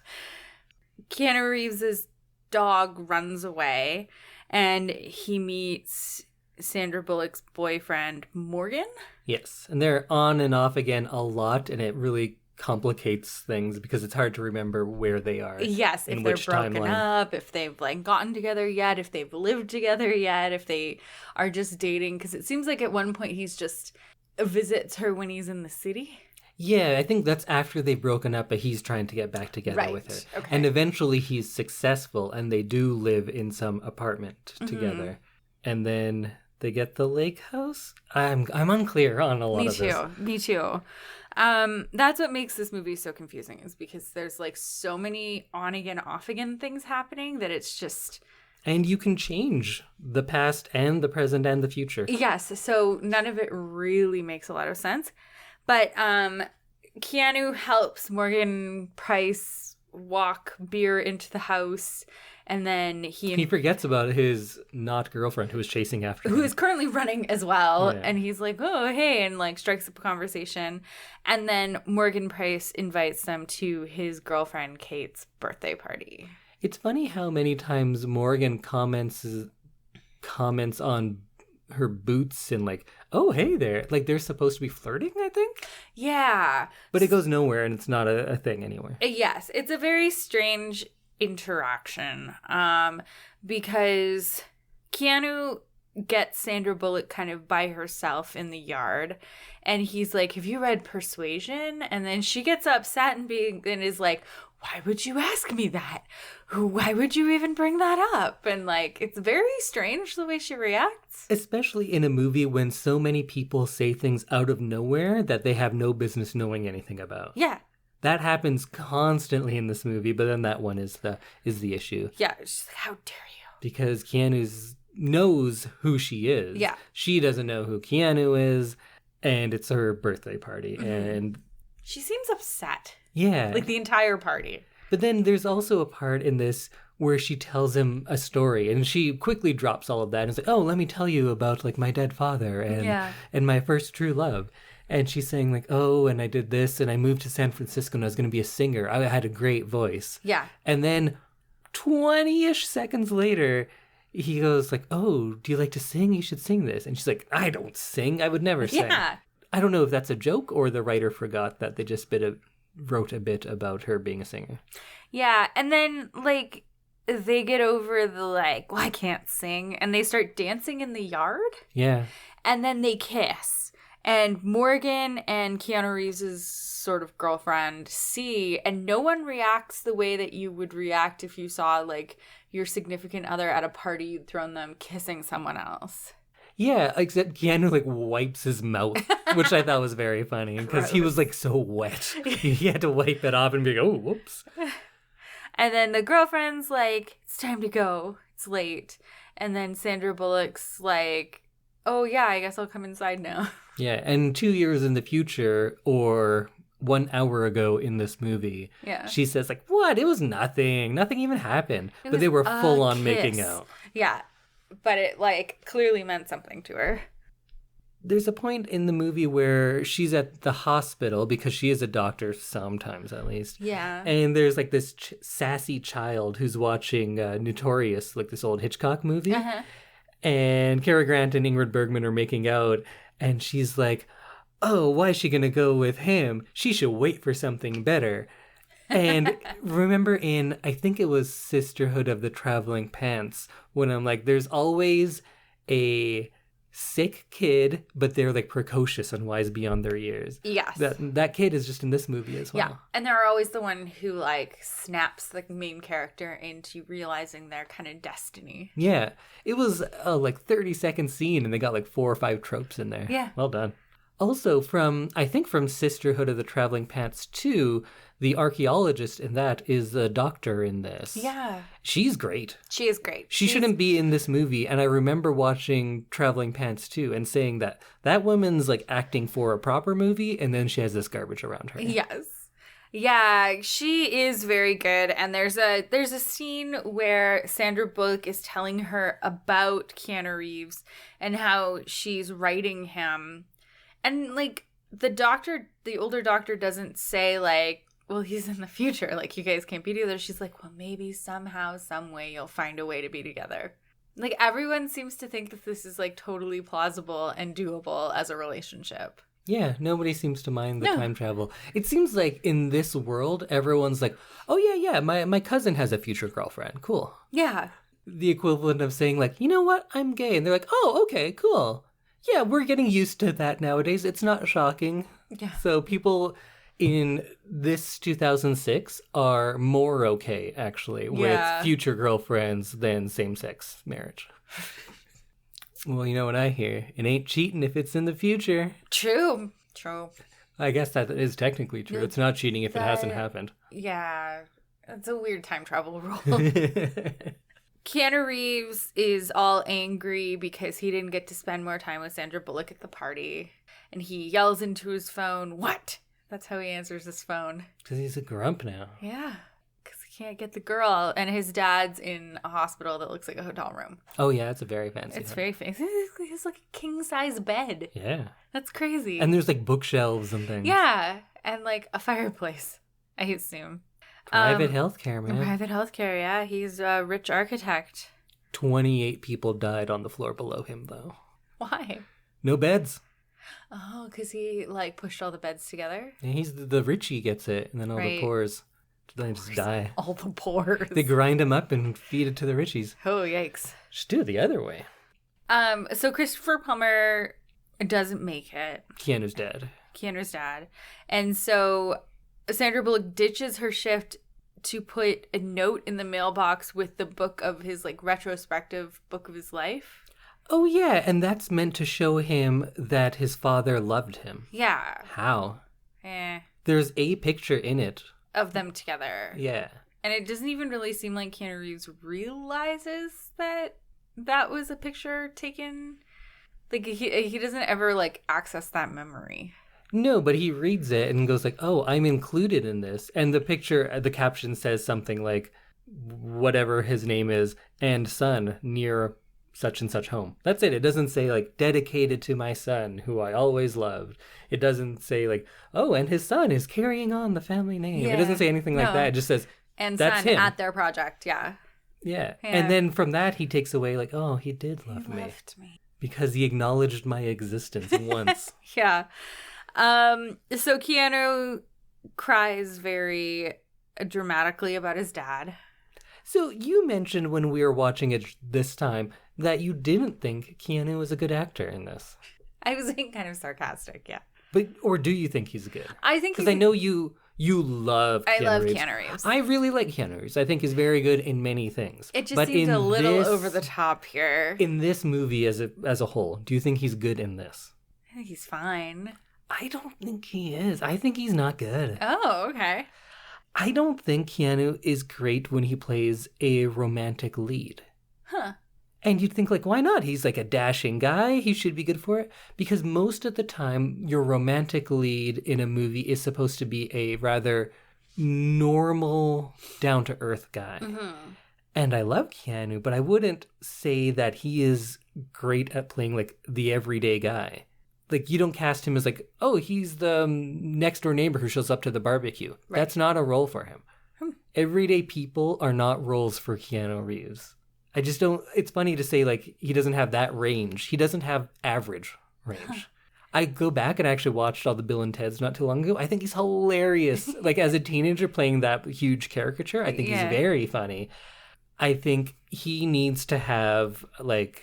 Keanu Reeves' dog runs away, and he meets Sandra Bullock's boyfriend, Morgan.
Yes, and they're on and off again a lot, and it really complicates things because it's hard to remember where they are.
Yes, if they're broken up, if they've like gotten together yet, if they've lived together yet, if they are just dating. Because it seems like at one point he's just visits her when he's in the city.
Yeah, I think that's after they've broken up, but he's trying to get back together with her.
Okay.
And eventually he's successful, and they do live in some apartment together. And then they get the lake house. I'm unclear on a lot of this.
Me too. That's what makes this movie so confusing, is because there's like so many on again, off again things happening that it's just...
And you can change the past and the present and the future.
Yes, so none of it really makes a lot of sense. But Keanu helps Morgan Price walk beer into the house, and then he
forgets about his not girlfriend who is chasing after him.
who is currently running as well.
Yeah.
And he's like, oh, hey, and like strikes up a conversation. And then Morgan Price invites them to his girlfriend Kate's birthday party.
It's funny how many times Morgan comments on her boots and like, oh, hey there. Like they're supposed to be flirting, I think.
Yeah.
But it goes nowhere and it's not a thing anywhere.
Yes, it's a very strange interaction because Keanu gets Sandra Bullock kind of by herself in the yard, and he's like, have you read Persuasion? And then she gets upset and is like, why would you ask me that? Why would you even bring that up? And like, it's very strange the way she reacts.
Especially in a movie when so many people say things out of nowhere that they have no business knowing anything about.
Yeah.
That happens constantly in this movie, but then that one is the issue.
Yeah, she's like, how dare you?
Because Keanu knows who she is.
Yeah.
She doesn't know who Keanu is, and it's her birthday party. And
she seems upset.
yeah.
Like the entire party.
But then there's also a part in this where she tells him a story, and she quickly drops all of that and is like, oh, let me tell you about like my dead father and my first true love. And she's saying like, oh, and I did this, and I moved to San Francisco, and I was going to be a singer. I had a great voice.
Yeah.
And then 20-ish seconds later, he goes like, oh, do you like to sing? You should sing this. And she's like, I don't sing. I would never sing.
Yeah.
I don't know if that's a joke or the writer forgot that they just wrote a bit about her being a singer.
Yeah. And then, like, they get over the, like, well, I can't sing. And they start dancing in the yard.
Yeah.
And then they kiss. And Morgan and Keanu Reeves' sort of girlfriend see, and no one reacts the way that you would react if you saw, like, your significant other at a party you'd thrown them kissing someone else.
Yeah, except Keanu, like, wipes his mouth, which I thought was very funny, because he was, like, so wet. He had to wipe it off and be like, oh, whoops.
And then the girlfriend's like, it's time to go. It's late. And then Sandra Bullock's like, oh, yeah, I guess I'll come inside now.
Yeah, and 2 years in the future, or 1 hour ago in this movie, she says, like, what? It was nothing. Nothing even happened. But they were full on making out.
Yeah, but it, like, clearly meant something to her.
There's a point in the movie where she's at the hospital, because she is a doctor sometimes, at least.
Yeah.
And there's, like, this sassy child who's watching Notorious, like this old Hitchcock movie.
Uh-huh.
And Cary Grant and Ingrid Bergman are making out, and she's like, oh, why is she going to go with him? She should wait for something better. And remember in, I think it was Sisterhood of the Traveling Pants, when I'm like, there's always a sick kid, but they're like precocious and wise beyond their years.
Yes.
That kid is just in this movie as well.
Yeah. And they're always the one who like snaps the main character into realizing their kind of destiny.
Yeah. It was a like 30-second scene and they got like 4 or 5 tropes in there.
Yeah.
Well done. Also from Sisterhood of the Traveling Pants 2, the archaeologist in that is the doctor in this.
Yeah.
She's great.
She is great.
She shouldn't be in this movie. And I remember watching Traveling Pants 2 and saying that woman's like acting for a proper movie and then she has this garbage around her.
Yes. Yeah, she is very good. And there's a scene where Sandra Bullock is telling her about Keanu Reeves and how she's writing him. And like the older doctor doesn't say like, well, he's in the future. Like, you guys can't be together. She's like, well, maybe somehow, some way you'll find a way to be together. Like, everyone seems to think that this is like totally plausible and doable as a relationship.
Yeah, nobody seems to mind the time travel. It seems like in this world, everyone's like, oh, yeah, my cousin has a future girlfriend. Cool.
Yeah.
The equivalent of saying like, you know what, I'm gay. And they're like, oh, okay, cool. Yeah, we're getting used to that nowadays. It's not shocking.
Yeah.
So people in this 2006 are more okay, actually, with future girlfriends than same-sex marriage. Well, you know what I hear? It ain't cheating if it's in the future.
True.
I guess that is technically true. It's not cheating if it hasn't happened.
Yeah. It's a weird time travel rule. Keanu Reeves is all angry because he didn't get to spend more time with Sandra Bullock at the party. And he yells into his phone, "What?" That's how he answers his phone.
Because he's a grump now.
Yeah. Because he can't get the girl. And his dad's in a hospital that looks like a hotel room.
Oh, yeah. It's a very fancy
It's
home.
very fancy. It's like a king-size bed.
Yeah.
That's crazy.
And there's like bookshelves and things.
Yeah. And like a fireplace, I assume.
Private healthcare, man.
Private healthcare, yeah. He's a rich architect.
28 people died on the floor below him, though.
Why?
No beds.
Oh, because he like pushed all the beds together?
And he's the Richie gets it, and then all the poors, they just die.
All the pores.
They grind him up and feed it to the Richies.
Oh, yikes.
Just do it the other way.
So Christopher Plummer doesn't make it.
Keanu's dead.
Keanu's dad. And so Sandra Bullock ditches her shift to put a note in the mailbox with the book of his like retrospective book of his life.
Oh, yeah, and that's meant to show him that his father loved him.
Yeah.
How? There's a picture in it.
Of them together.
Yeah.
And it doesn't even really seem like Keanu Reeves realizes that that was a picture taken. Like, he doesn't ever, like, access that memory.
No, but he reads it and goes like, oh, I'm included in this. And the picture, the caption says something like, whatever his name is, and son near such and such home. That's it. It doesn't say like dedicated to my son who I always loved. It doesn't say like, oh, and his son is carrying on the family name. Yeah. It doesn't say anything like that. It just says,
and
that's
son
him.
At their project. Yeah.
Yeah. And then from that, he takes away like, oh, he did love me. Because he acknowledged my existence once.
Yeah. So Keanu cries very dramatically about his dad.
So you mentioned when we were watching it this time that you didn't think Keanu was a good actor in this.
I was being kind of sarcastic, yeah.
But or do you think he's good?
I think
because I know you love.
I love
Reeves.
Keanu Reeves.
I really like Keanu Reeves. I think he's very good in many things.
It just seems a little over the top here.
In this movie, as a whole, do you think he's good in this?
I think he's fine.
I don't think he is. I think he's not good.
Oh, okay.
I don't think Keanu is great when he plays a romantic lead.
Huh.
And you'd think, like, why not? He's like a dashing guy. He should be good for it. Because most of the time, your romantic lead in a movie is supposed to be a rather normal, down-to-earth guy. Mm-hmm. And I love Keanu, but I wouldn't say that he is great at playing, like, the everyday guy. Like, you don't cast him as, like, oh, he's the next-door neighbor who shows up to the barbecue. Right. That's not a role for him. Everyday people are not roles for Keanu Reeves. I just don't... It's funny to say, like, he doesn't have that range. He doesn't have average range. I go back and actually watched all the Bill and Ted's not too long ago. I think he's hilarious. Like, as a teenager playing that huge caricature, I think he's very funny. I think he needs to have, like...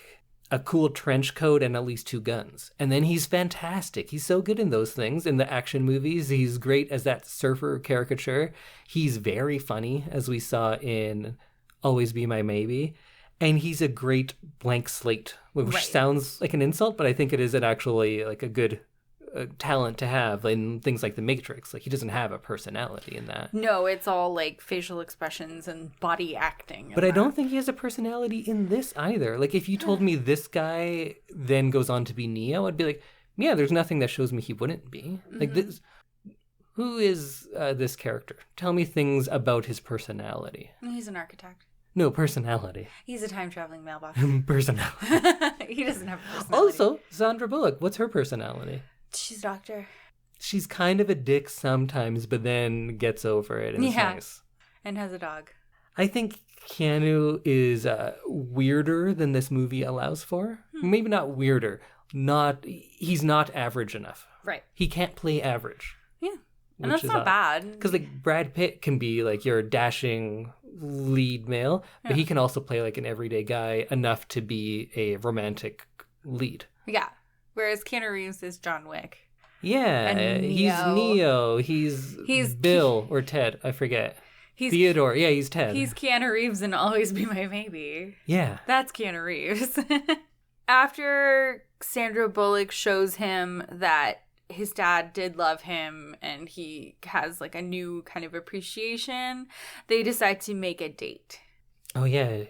a cool trench coat and at least 2 guns. And then he's fantastic. He's so good in those things. In the action movies, he's great as that surfer caricature. He's very funny, as we saw in Always Be My Maybe. And he's a great blank slate, which sounds like an insult, but I think it is actually like a good talent to have in things like The Matrix. Like, he doesn't have a personality in that.
No, it's all like facial expressions and body acting.
But I don't think he has a personality in this either. Like, if you told me this guy then goes on to be Neo, I'd be like, yeah, there's nothing that shows me he wouldn't be. Like, this, who is this character? Tell me things about his personality.
He's an architect.
No, personality.
He's a time-traveling mailbox.
Personality.
He doesn't have a personality.
Also, Sandra Bullock, what's her personality?
She's a doctor.
She's kind of a dick sometimes, but then gets over it, and it's nice.
And has a dog.
I think Keanu is weirder than this movie allows for. Maybe not weirder. He's not average enough.
Right.
He can't play average.
Yeah. And that's not bad.
Because like Brad Pitt can be like your dashing lead male, but he can also play like an everyday guy enough to be a romantic lead.
Yeah. Whereas Keanu Reeves is John Wick.
Yeah, he's Neo. He's Bill or Ted. I forget. He's Theodore. Yeah, he's Ted.
He's Keanu Reeves in Always Be My Maybe.
Yeah.
That's Keanu Reeves. After Sandra Bullock shows him that his dad did love him and he has like a new kind of appreciation, they decide to make a date.
Oh, yeah.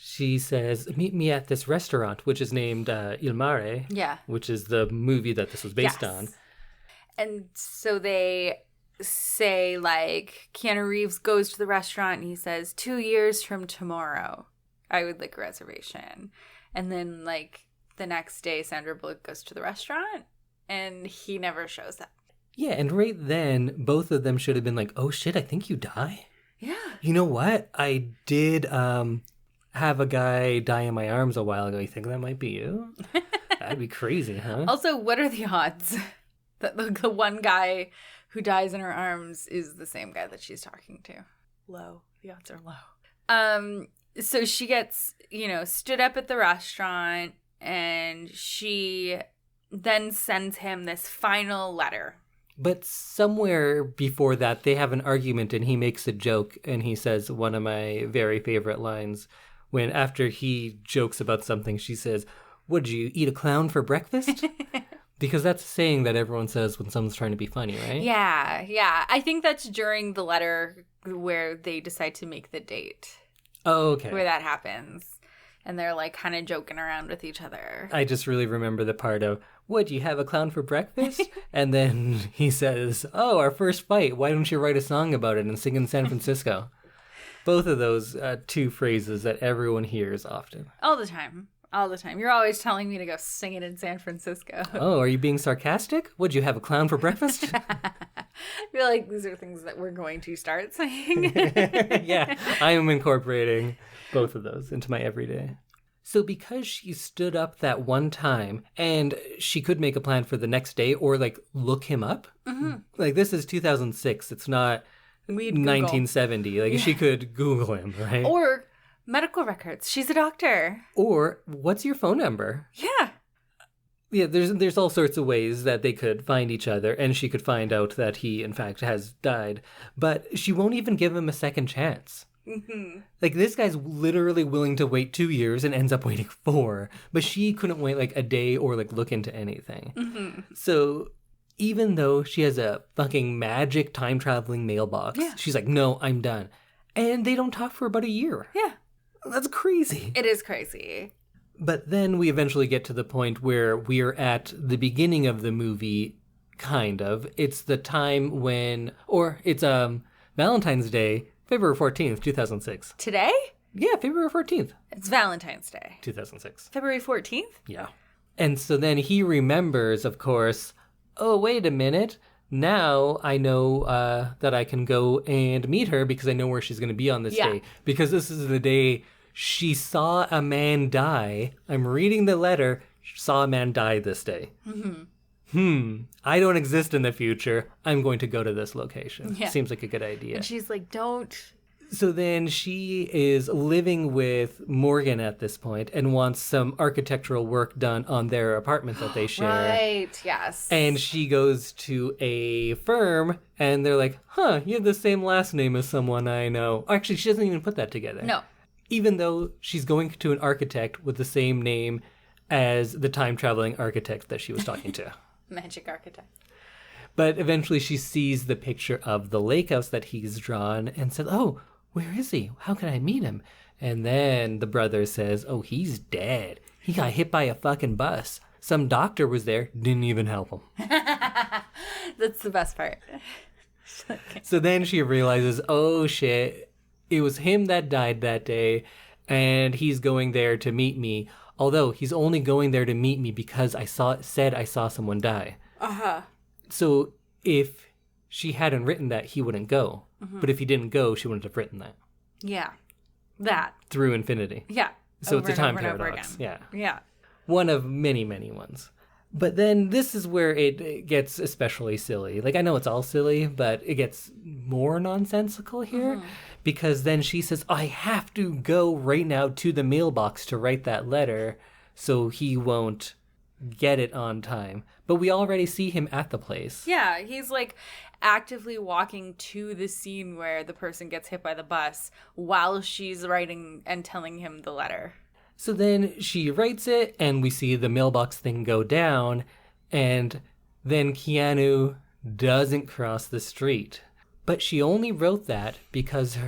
She says, meet me at this restaurant, which is named Il Mare.
Yeah.
Which is the movie that this was based on.
And so they say, like, Keanu Reeves goes to the restaurant and he says, 2 years from tomorrow, I would like a reservation. And then, like, the next day, Sandra Bullock goes to the restaurant and he never shows up.
Yeah, and right then, both of them should have been like, oh shit, I think you die.
Yeah.
You know what? I did have a guy die in my arms a while ago. You think that might be you? That'd be crazy, huh?
Also, what are the odds that the one guy who dies in her arms is the same guy that she's talking to? Low. The odds are low. So she gets, stood up at the restaurant and she then sends him this final letter.
But somewhere before that, they have an argument and he makes a joke and he says one of my very favorite lines. When after he jokes about something, she says, would you eat a clown for breakfast? Because that's a saying that everyone says when someone's trying to be funny, right?
Yeah. I think that's during the letter where they decide to make the date.
Oh, okay.
Where that happens. And they're like kind of joking around with each other.
I just really remember the part of, would you have a clown for breakfast? And then he says, oh, our first fight. Why don't you write a song about it and sing in San Francisco? Both of those two phrases that everyone hears often.
All the time. You're always telling me to go sing it in San Francisco.
Oh, are you being sarcastic? Would you have a clown for breakfast?
I feel like these are things that we're going to start saying.
Yeah, I am incorporating both of those into my everyday. So because she stood up that one time and she could make a plan for the next day or like look him up. Mm-hmm. Like this is 2006. It's not 1970. Like she could Google him, right?
Or medical records. She's a doctor.
Or what's your phone number?
Yeah.
Yeah, there's all sorts of ways that they could find each other and she could find out that he in fact has died. But she won't even give him a second chance. Mm-hmm. Like this guy's literally willing to wait 2 years and ends up waiting 4. But she couldn't wait like a day or like look into anything. Mm-hmm. So even though she has a fucking magic time-traveling mailbox, she's like, no, I'm done. And they don't talk for about a year.
Yeah.
That's crazy.
It is crazy.
But then we eventually get to the point where we're at the beginning of the movie, kind of. It's the time when, or it's Valentine's Day, February 14th, 2006.
Today?
Yeah, February 14th.
It's Valentine's Day.
2006.
February 14th?
Yeah. And so then he remembers, of course, oh, wait a minute. Now I know that I can go and meet her because I know where she's going to be on this day. Because this is the day she saw a man die. I'm reading the letter. She saw a man die this day. Mm-hmm. I don't exist in the future. I'm going to go to this location. Yeah. Seems like a good idea.
And she's like, don't
So then she is living with Morgan at this point and wants some architectural work done on their apartment that they share.
Right, yes.
And she goes to a firm and they're like, huh, you have the same last name as someone I know. Actually, she doesn't even put that together.
No.
Even though she's going to an architect with the same name as the time-traveling architect that she was talking to.
Magic architect.
But eventually she sees the picture of the lake house that he's drawn and said, oh, where is he? How can I meet him? And then the brother says, oh, he's dead. He got hit by a fucking bus. Some doctor was there, didn't even help him.
That's the best part.
So then she realizes, oh shit, it was him that died that day, and he's going there to meet me. Although he's only going there to meet me because I saw someone die.
Uh-huh.
So if she hadn't written that, he wouldn't go. Mm-hmm. But if he didn't go, she wouldn't have written that.
Yeah. That.
Through infinity.
Yeah.
So
over
it's a time
and over
paradox.
And over again.
Yeah.
Yeah.
One of many, many ones. But then this is where it gets especially silly. Like, I know it's all silly, but it gets more nonsensical here. Mm-hmm. Because then she says, I have to go right now to the mailbox to write that letter so he won't get it on time. But we already see him at the place.
Yeah, he's like actively walking to the scene where the person gets hit by the bus while she's writing and telling him the letter.
So then she writes it, and we see the mailbox thing go down, and then Keanu doesn't cross the street. But she only wrote that because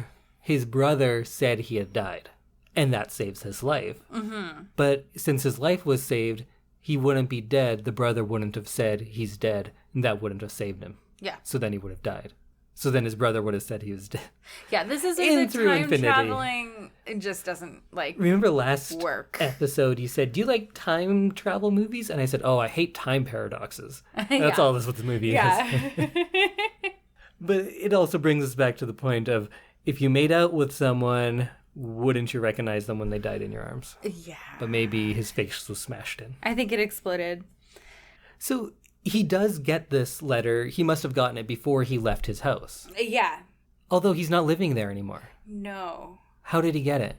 his brother said he had died, and that saves his life. Mm-hmm. But since his life was saved, he wouldn't be dead. The brother wouldn't have said he's dead, and that wouldn't have saved him.
Yeah.
So then he would have died. So then his brother would have said he was dead.
Yeah, this is
In
the
through
time
infinity.
traveling. It just doesn't
Remember last
work.
episode you said, do you like time travel movies? And I said, oh, I hate time paradoxes. That's all this what the movie is. But it also brings us back to the point of, if you made out with someone, wouldn't you recognize them when they died in your arms?
Yeah.
But maybe his face was smashed in.
I think it exploded.
So he does get this letter. He must have gotten it before he left his house.
Yeah.
Although he's not living there anymore.
No.
How did he get it?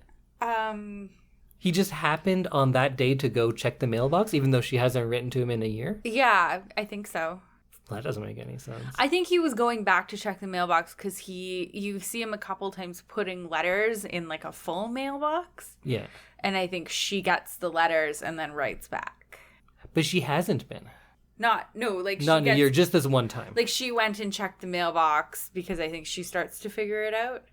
He just happened on that day to go check the mailbox, even though she hasn't written to him in a year?
Yeah, I think so.
Well, that doesn't make any sense.
I think he was going back to check the mailbox because you see him a couple times putting letters in like a full mailbox.
Yeah.
And I think she gets the letters and then writes back.
But she hasn't been.
Not in a
year, just this one time.
Like, she went and checked the mailbox because I think she starts to figure it out.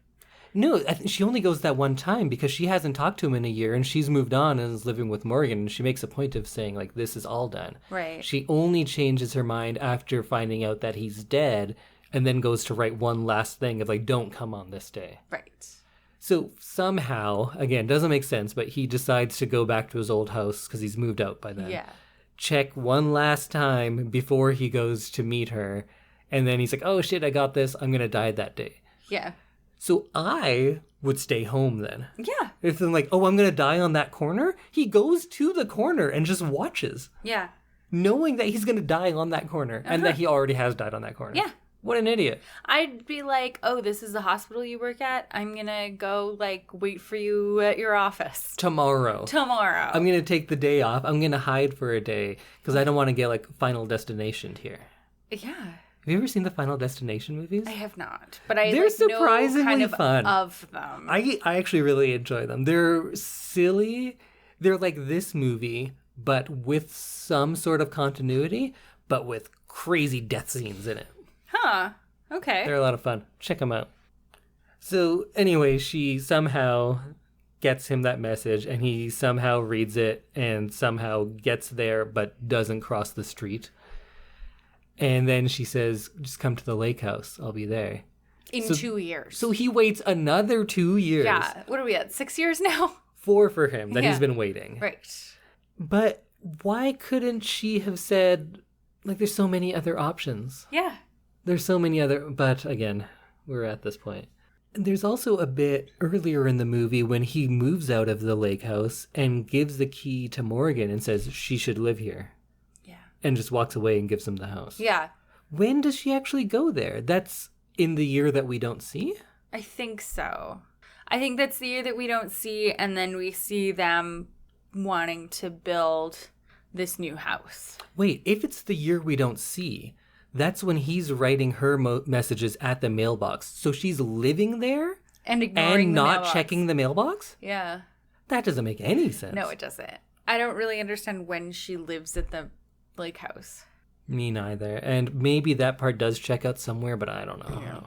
No, I think she only goes that one time because she hasn't talked to him in a year and she's moved on and is living with Morgan. And she makes a point of saying, like, this is all done.
Right.
She only changes her mind after finding out that he's dead and then goes to write one last thing of, like, don't come on this day.
Right.
So somehow, again, doesn't make sense, but he decides to go back to his old house because he's moved out by then.
Yeah.
Check one last time before he goes to meet her. And then he's like, oh, shit, I got this. I'm going to die that day.
Yeah.
So I would stay home then.
Yeah.
If I'm like, oh, I'm going to die on that corner, he goes to the corner and just watches.
Yeah.
Knowing that he's going to die on that corner and that he already has died on that corner.
Yeah.
What an idiot.
I'd be like, oh, this is the hospital you work at? I'm going to go, like, wait for you at your office.
Tomorrow. I'm going to take the day off. I'm going to hide for a day because I don't want to get, like, Final Destination here.
Yeah.
Have you ever seen the Final Destination movies?
I have not. But
they're surprisingly
know kind of
fun.
Of them.
I actually really enjoy them. They're silly. They're like this movie, but with some sort of continuity, but with crazy death scenes in it.
Huh. Okay.
They're a lot of fun. Check them out. So anyway, she somehow gets him that message, and he somehow reads it and somehow gets there but doesn't cross the street. And then she says, just come to the lake house. I'll be there.
In 2 years.
So he waits another 2 years.
Yeah. What are we at? 6 years now?
4 for him that he's been waiting.
Right.
But why couldn't she have said, like, there's so many other options?
Yeah.
There's so many other, but again, we're at this point. There's also a bit earlier in the movie when he moves out of the lake house and gives the key to Morgan and says she should live here.
Yeah.
And just walks away and gives him the house.
Yeah.
When does she actually go there? That's in the year that we don't see?
I think so. I think that's the year that we don't see, and then we see them wanting to build this new house.
Wait, if it's the year we don't see, that's when he's writing her messages at the mailbox. So she's living there
And ignoring
and
the
not
mailbox.
checking the mailbox?
Yeah.
That doesn't make any sense.
No, it doesn't. I don't really understand when she lives at the lake house.
Me neither. And maybe that part does check out somewhere, but I don't know. Yeah.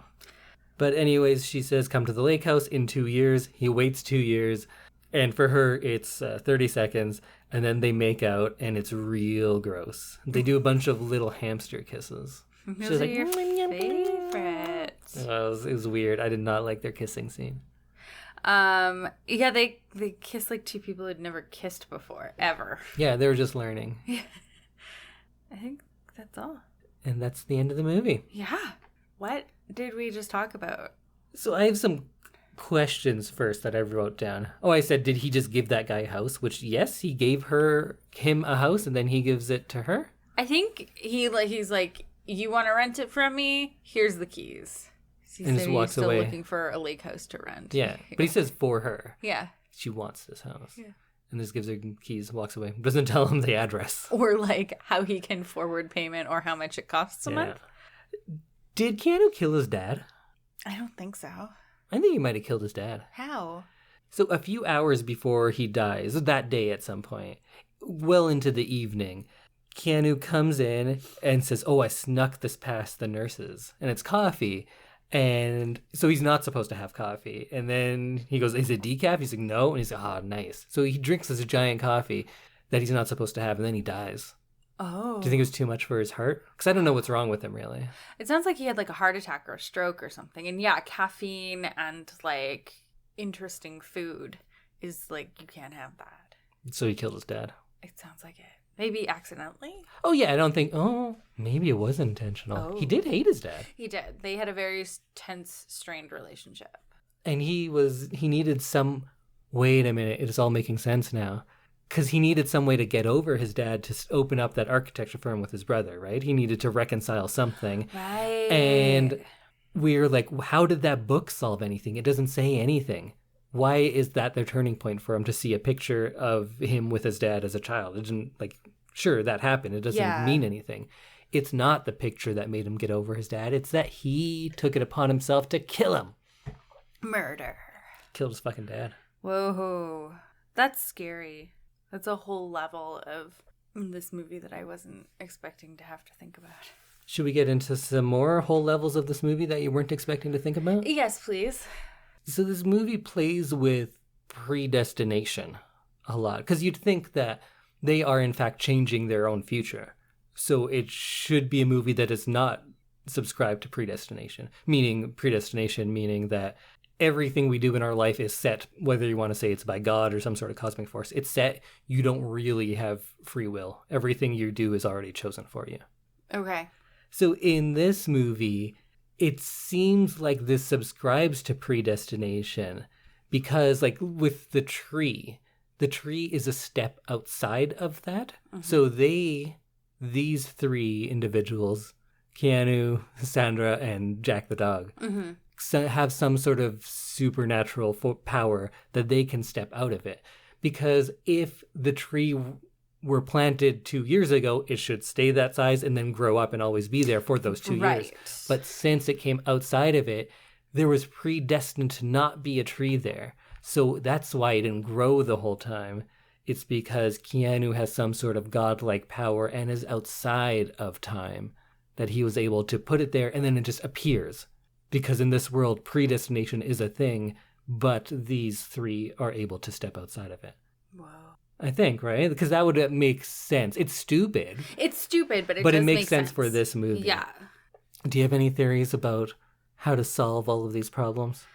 But anyways, she says, come to the lake house in 2 years. He waits 2 years. And for her, it's 30 seconds. And then they make out, and it's real gross. They do a bunch of little hamster kisses.
Those are your favorites.
It was weird. I did not like their kissing scene.
Yeah, they kiss like two people who'd never kissed before, ever.
Yeah, they were just learning.
I think that's all.
And that's the end of the movie.
Yeah. What did we just talk about?
So I have some questions first that I wrote down. Oh, I said, did he just give that guy a house? Which, yes, he gave him a house, and then he gives it to her.
I think he's like, you want to rent it from me? Here's the keys. He
and just walks
still
away.
Looking for a lake house to rent.
Yeah, but he says for her.
Yeah.
She wants this house.
Yeah.
And just gives her keys, walks away. Doesn't tell him the address.
Or like how he can forward payment or how much it costs a month.
Did Keanu kill his dad?
I don't think so.
I think he might have killed his dad.
How?
So a few hours before he dies, that day at some point, well into the evening, Keanu comes in and says, oh, I snuck this past the nurses. And it's coffee. And so he's not supposed to have coffee. And then he goes, is it decaf? He's like, no. And he's like, oh, nice. So he drinks this giant coffee that he's not supposed to have. And then he dies.
Oh.
Do you think it was too much for his heart? Because I don't know what's wrong with him, really.
It sounds like he had like a heart attack or a stroke or something. And yeah, caffeine and like interesting food is like, you can't have that.
So he killed his dad.
It sounds like it. Maybe accidentally?
Oh, yeah. I don't think, maybe it was intentional.
Oh.
He did hate his dad.
He did. They had a very tense, strained relationship.
And he needed some, wait a minute, it's all making sense now. Because he needed some way to get over his dad to open up that architecture firm with his brother, right? He needed to reconcile something.
Right.
And we're like, how did that book solve anything? It doesn't say anything. Why is that their turning point for him to see a picture of him with his dad as a child? It didn't, like, sure, that happened. It doesn't mean anything. It's not the picture that made him get over his dad. It's that he took it upon himself to kill him.
Murder.
Killed his fucking dad.
Whoa. That's scary. That's a whole level of this movie that I wasn't expecting to have to think about.
Should we get into some more whole levels of this movie that you weren't expecting to think about?
Yes, please.
So this movie plays with predestination a lot. Because you'd think that they are, in fact, changing their own future. So it should be a movie that is not subscribed to predestination. Meaning that everything we do in our life is set, whether you want to say it's by God or some sort of cosmic force. It's set. You don't really have free will. Everything you do is already chosen for you.
Okay.
So in this movie, it seems like this subscribes to predestination because, like, with the tree is a step outside of that. Mm-hmm. So these three individuals, Keanu, Sandra, and Jack the dog, have some sort of supernatural power that they can step out of it. Because if the tree were planted 2 years ago, it should stay that size and then grow up and always be there for those 2 years. But since it came outside of it, there was predestined to not be a tree there. So that's why it didn't grow the whole time. It's because Keanu has some sort of godlike power and is outside of time that he was able to put it there, and then it just appears. Because in this world, predestination is a thing, but these three are able to step outside of it.
Wow.
I think, right? Because that would make sense. It's stupid.
It's stupid, but it
makes sense for this movie.
Yeah.
Do you have any theories about how to solve all of these problems?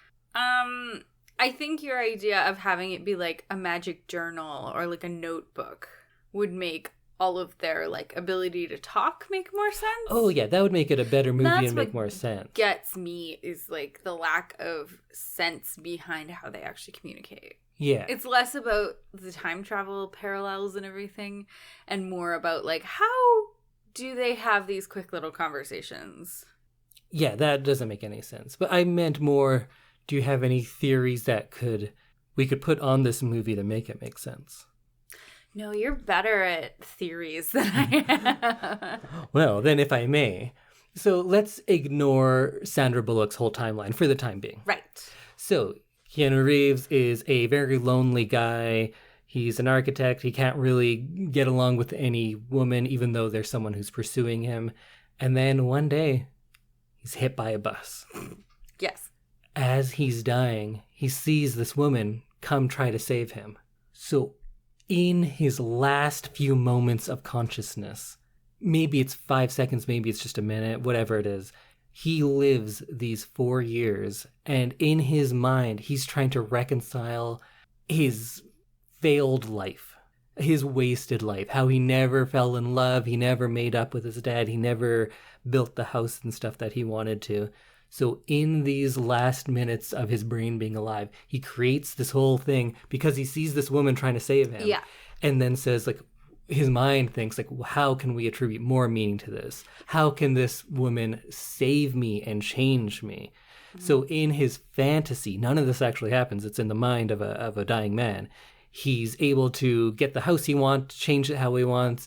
I think your idea of having it be like a magic journal or like a notebook would make all of their like ability to talk make more sense.
Oh yeah, that would make it a better movie and make more sense.
Gets me is like the lack of sense behind how they actually communicate.
Yeah.
It's less about the time travel parallels and everything and more about like how do they have these quick little conversations?
Yeah, that doesn't make any sense. But I meant more Do you have any theories that we could put on this movie to make it make sense?
No, you're better at theories than I am.
Well, then if I may. So let's ignore Sandra Bullock's whole timeline for the time being.
Right.
So Keanu Reeves is a very lonely guy. He's an architect. He can't really get along with any woman, even though there's someone who's pursuing him. And then one day, he's hit by a bus.
Yes.
As he's dying, he sees this woman come try to save him. So in his last few moments of consciousness, maybe it's 5 seconds, maybe it's just a minute, whatever it is, he lives these 4 years, and in his mind, he's trying to reconcile his failed life, his wasted life, how he never fell in love, he never made up with his dad, he never built the house and stuff that he wanted to. So in these last minutes of his brain being alive, he creates this whole thing because he sees this woman trying to save him.
Yeah.
And then says, like, his mind thinks, like, how can we attribute more meaning to this? How can this woman save me and change me? Mm-hmm. So in his fantasy, none of this actually happens. It's in the mind of a dying man. He's able to get the house he wants, change it how he wants,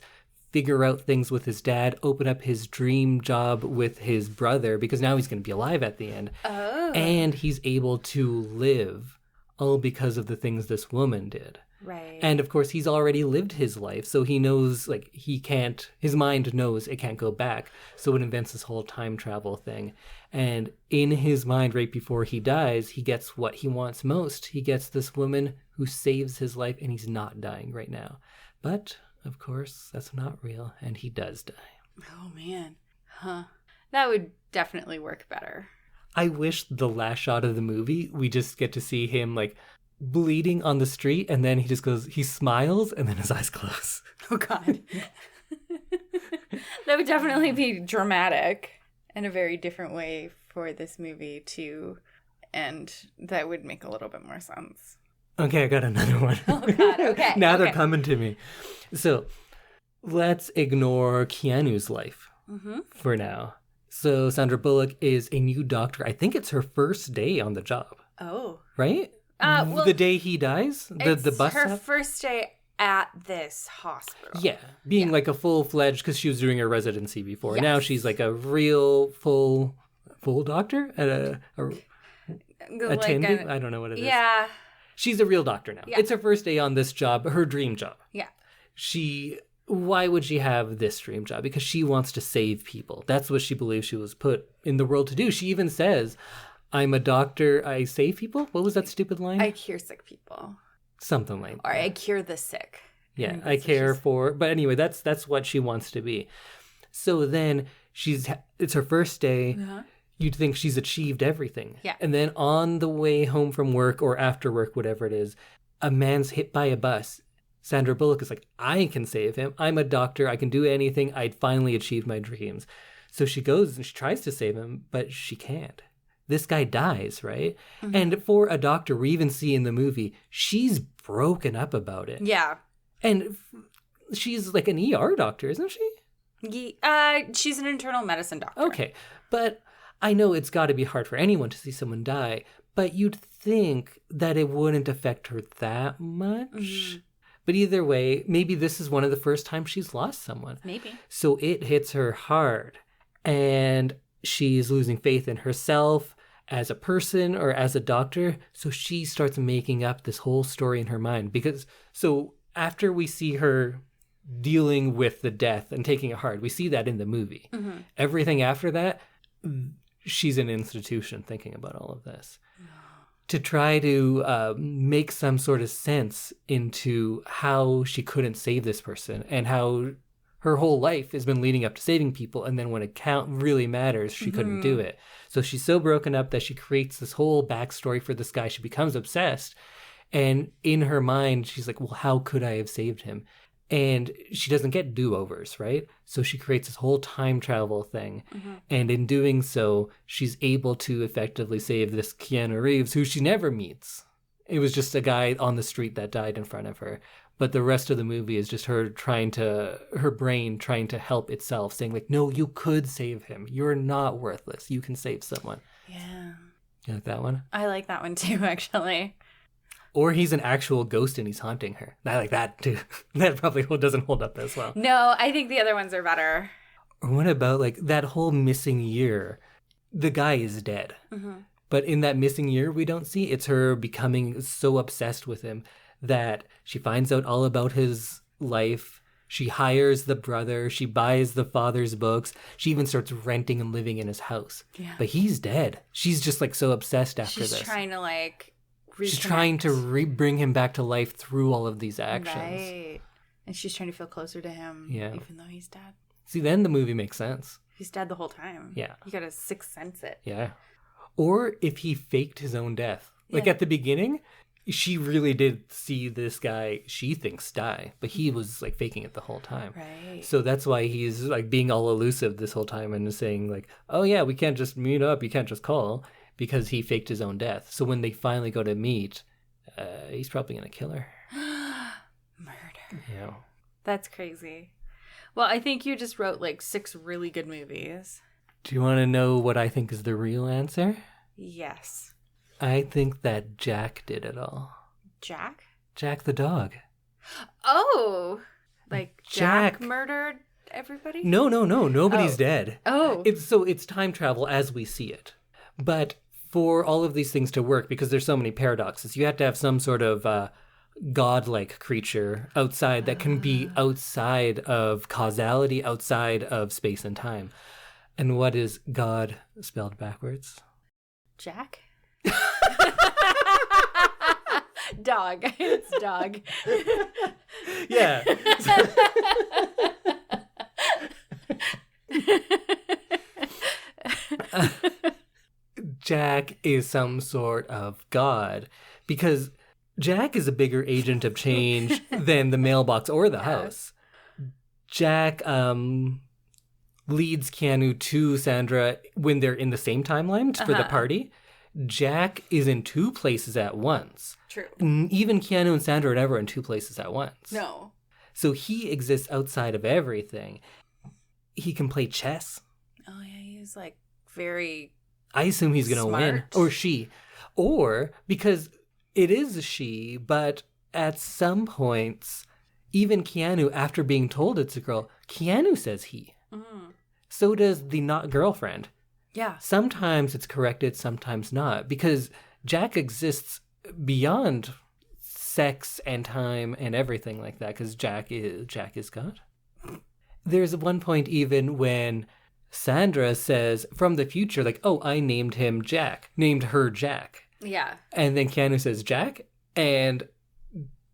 figure out things with his dad, open up his dream job with his brother, because now he's going to be alive at the end.
Oh.
And he's able to live all because of the things this woman did.
Right.
And of course, he's already lived his life, so he knows, like, his mind knows it can't go back. So it invents this whole time travel thing. And in his mind, right before he dies, he gets what he wants most. He gets this woman who saves his life, and he's not dying right now. But, of course, that's not real, and he does die.
Oh, man. Huh. That would definitely work better.
I wish the last shot of the movie, we just get to see him, like, bleeding on the street, and then he smiles, and then his eyes close.
Oh, God. That would definitely be dramatic and a very different way for this movie to end. That would make a little bit more sense.
Okay, I got another one.
Oh, God, okay.
Now they're coming to me. So, let's ignore Keanu's life for now. So, Sandra Bullock is a new doctor. I think it's her first day on the job.
Oh.
Right?
Well,
the day he dies? The bus
her
stop?
first day at this hospital.
Yeah, being like a full-fledged, because she was doing her residency before.
Yes.
Now she's like a real full doctor at a attendant? I don't know what it is.
Yeah.
She's a real doctor now. Yeah. It's her first day on this job, her dream job.
Yeah.
Why would she have this dream job? Because she wants to save people. That's what she believes she was put in the world to do. She even says, I'm a doctor, I save people? What was that stupid line?
I cure sick people.
Something like that.
Or I cure the sick.
Yeah, I care for... But anyway, that's what she wants to be. So then it's her first day. Uh-huh. You'd think she's achieved everything.
Yeah.
And then on the way home from work or after work, whatever it is, a man's hit by a bus. Sandra Bullock is like, I can save him. I'm a doctor. I can do anything. I'd finally achieved my dreams. So she goes and she tries to save him, but she can't. This guy dies, right? Mm-hmm. And for a doctor, we even see in the movie, she's broken up about it.
Yeah.
And she's like an ER doctor, isn't she?
She's an internal medicine doctor.
Okay. But I know it's got to be hard for anyone to see someone die, but you'd think that it wouldn't affect her that much. Mm-hmm. But either way, maybe this is one of the first times she's lost someone.
Maybe.
So it hits her hard. And she's losing faith in herself as a person or as a doctor. So she starts making up this whole story in her mind. So after we see her dealing with the death and taking it hard, we see that in the movie. Mm-hmm. Everything after that, she's in an institution thinking about all of this. To try to make some sort of sense into how she couldn't save this person and how her whole life has been leading up to saving people, and then when it really matters, she couldn't do it. So she's so broken up that she creates this whole backstory for this guy. She becomes obsessed, and in her mind, she's like, well, how could I have saved him? And she doesn't get do-overs, right? So she creates this whole time travel thing. Mm-hmm. And in doing so, she's able to effectively save this Keanu Reeves, who she never meets. It was just a guy on the street that died in front of her. But the rest of the movie is just her brain trying to help itself, saying like, no, you could save him. You're not worthless. You can save someone.
Yeah.
You like that one?
I like that one too, actually.
Or he's an actual ghost and he's haunting her. I like that too. That probably doesn't hold up as well.
No, I think the other ones are better.
Or what about like that whole missing year? The guy is dead.
Mm-hmm.
But in that missing year, we don't see it's her becoming so obsessed with him that she finds out all about his life. She hires the brother. She buys the father's books. She even starts renting and living in his house.
Yeah.
But he's dead. She's just like so obsessed after
She's
this.
trying to like reconnect.
She's trying to bring him back to life through all of these actions.
Right. And she's trying to feel closer to him, even though he's dead.
See, then the movie makes sense.
He's dead the whole time.
Yeah.
You gotta sixth sense it.
Yeah. Or if he faked his own death. Like at the beginning, she really did see this guy she thinks die, but he was like faking it the whole time.
Right.
So that's why he's like being all elusive this whole time and saying like, oh yeah, we can't just meet up, you can't just call, because he faked his own death. So when they finally go to meet, he's probably gonna kill her.
Murder.
Yeah.
That's crazy. Well, I think you just wrote like 6 really good movies.
Do you want to know what I think is the real answer?
Yes.
I think that Jack did it all.
Jack?
Jack the dog.
Oh! Like Jack
Jack
murdered everybody?
No. Nobody's dead.
Oh.
It's time travel as we see it. But for all of these things to work, because there's so many paradoxes, you have to have some sort of godlike creature outside that can be outside of causality, outside of space and time. And what is God spelled backwards?
Jack? Dog. It's dog.
Yeah. Jack is some sort of god because Jack is a bigger agent of change than the mailbox or the house. Jack leads Keanu to Sandra when they're in the same timeline for the party. Jack is in 2 places at once.
True.
Even Keanu and Sandra are never in 2 places at once.
No.
So he exists outside of everything. He can play chess.
Oh, yeah, he's like very
I assume he's going to win. Or she. Or, because it is a she, but at some points, even Keanu, after being told it's a girl, Keanu says he.
Mm.
So does the not girlfriend.
Yeah.
Sometimes it's corrected, sometimes not. Because Jack exists beyond sex and time and everything like that. Because Jack is God. There's one point even when Sandra says from the future, like, oh, I named him Jack. Named her Jack.
Yeah.
And then Keanu says Jack, and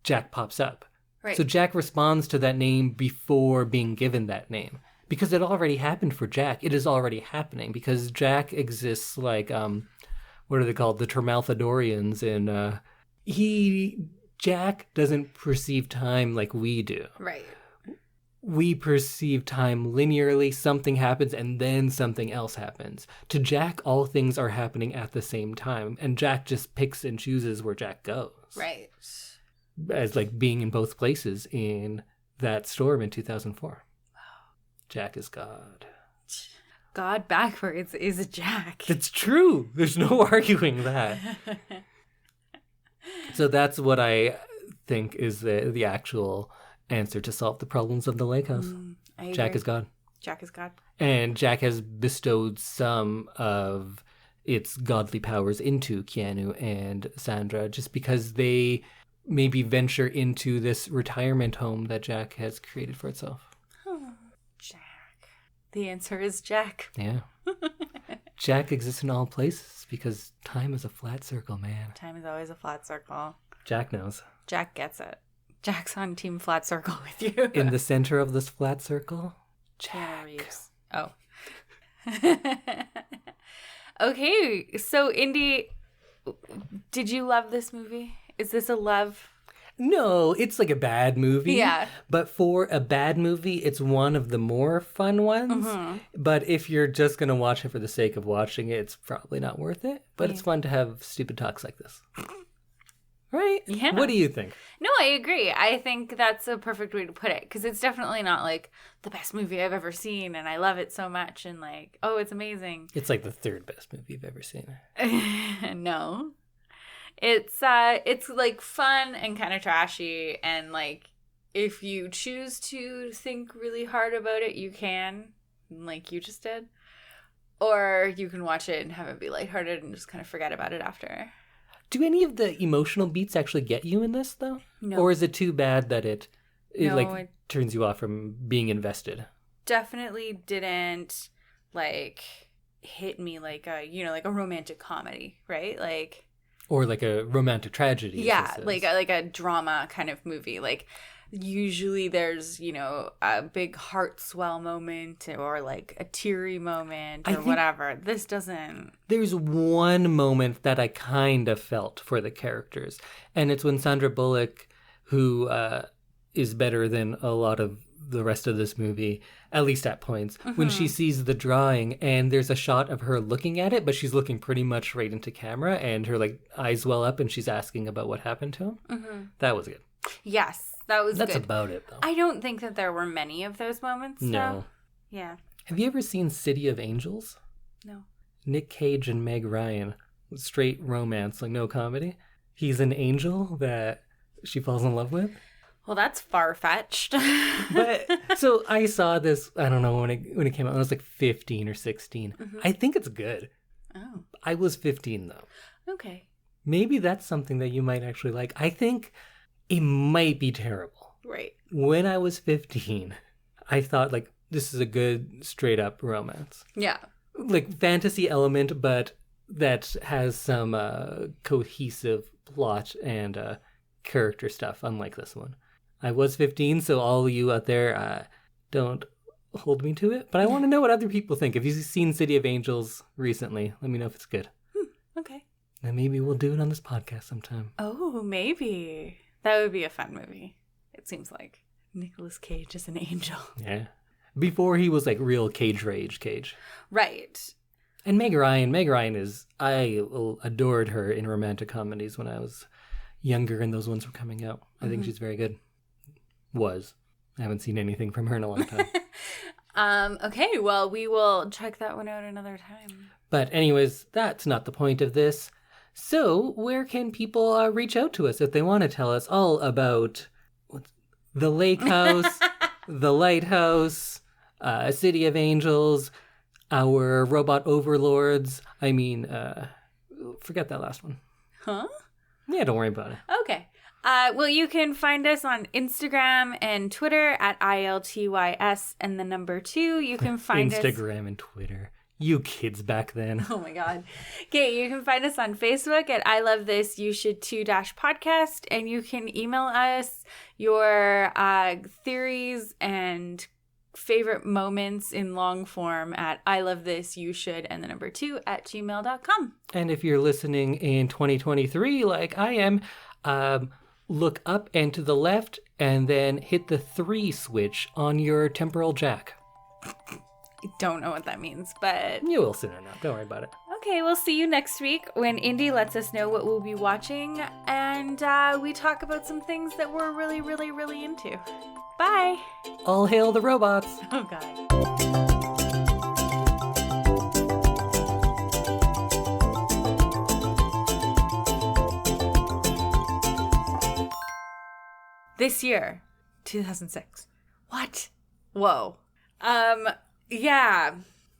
Jack pops up.
Right.
So Jack responds to that name before being given that name. Because it already happened for Jack. It is already happening because Jack exists like, what are they called? The Termalthadorians. And Jack doesn't perceive time like we do.
Right.
We perceive time linearly. Something happens and then something else happens. To Jack, all things are happening at the same time. And Jack just picks and chooses where Jack goes.
Right.
As like being in both places in that storm in 2004. Wow. Jack is God.
God backwards is Jack.
It's true. There's no arguing that. So that's what I think is the actual answer to solve the problems of the lake house. Jack is God.
Jack is God.
And Jack has bestowed some of its godly powers into Keanu and Sandra just because they maybe venture into this retirement home that Jack has created for itself.
Oh, Jack. The answer is Jack.
Yeah. Jack exists in all places because time is a flat circle, man.
Time is always a flat circle.
Jack knows.
Jack gets it. Jack's on Team Flat Circle with you.
In the center of this flat circle,
Keanu
Jack.
Reeves. Oh. Okay, so Indy, did you love this movie? Is this a love?
No, it's like a bad movie.
Yeah.
But for a bad movie, it's one of the more fun ones. Mm-hmm. But if you're just going to watch it for the sake of watching it, it's probably not worth it. But it's fun to have stupid talks like this. Right?
Yeah.
What do you think?
No, I agree. I think that's a perfect way to put it, because it's definitely not like the best movie I've ever seen and I love it so much and like, oh, it's amazing.
It's like the third best movie you've ever seen.
No. It's like fun and kind of trashy, and like if you choose to think really hard about it, you can, like you just did. Or you can watch it and have it be lighthearted and just kind of forget about it after.
Do any of the emotional beats actually get you in this, though?
No.
Or is it too bad that it
No, it
turns you off from being invested?
definitely didn't like hit me like a romantic comedy, right? Like,
Or like a romantic tragedy?
yeah, like a drama kind of movie. Like usually there's, a big heart swell moment or like a teary moment or whatever. This doesn't.
There's one moment that I kind of felt for the characters, and it's when Sandra Bullock, who is better than a lot of the rest of this movie, at least at points, when she sees the drawing and there's a shot of her looking at it, but she's looking pretty much right into camera and her like eyes well up and she's asking about what happened to him. That was good.
Yes, that was
That's
good.
about it, though.
I don't think that there were many of those moments,
No.
though. Yeah.
Have you ever seen City of Angels?
No.
Nick Cage and Meg Ryan. Straight romance, like no comedy. He's an angel that she falls in love with.
Well, that's far-fetched.
But so I saw this, I don't know when it came out. I was like 15 or 16. I think it's good.
Oh.
I was 15 though.
Okay.
Maybe that's something that you might actually like. I think it might be terrible.
Right.
When I was 15, I thought like this is a good straight up romance.
Yeah.
Like fantasy element, but that has some cohesive plot and character stuff, unlike this one. I was 15, so all you out there, don't hold me to it. But I want to know what other people think. If you've seen City of Angels recently, let me know if it's good.
Okay.
And maybe we'll do it on this podcast sometime.
Oh, maybe. That would be a fun movie. It seems like Nicolas Cage is an angel.
Yeah. Before he was like real Cage Rage Cage.
Right.
And Meg Ryan is, I adored her in romantic comedies when I was younger and those ones were coming out. I think she's very good. I haven't seen anything from her in a long time.
Okay, well, we will check that one out another time.
But anyways, that's not the point of this. So where can people reach out to us if they want to tell us all about the lake house, the lighthouse, City of Angels, our robot overlords? I mean, forget that last one.
Huh?
Yeah, don't worry about it.
Okay. Well, you can find us on Instagram and Twitter at ILTYS and the number 2. You can find us...
Instagram and Twitter. You kids back then.
Oh my God. Okay, you can find us on Facebook at I Love This You Should Too -podcast, and you can email us your theories and favorite moments in long form at I Love This You Should and the number 2 @gmail.com.
And if you're listening in 2023 like I am, look up and to the left and then hit the 3 switch on your temporal jack.
I don't know what that means, but...
You will soon enough. Don't worry about it.
Okay, we'll see you next week when Indy lets us know what we'll be watching, and we talk about some things that we're really, really, really into. Bye!
All hail the robots!
Oh, God. This year, 2006. What? Whoa. Yeah.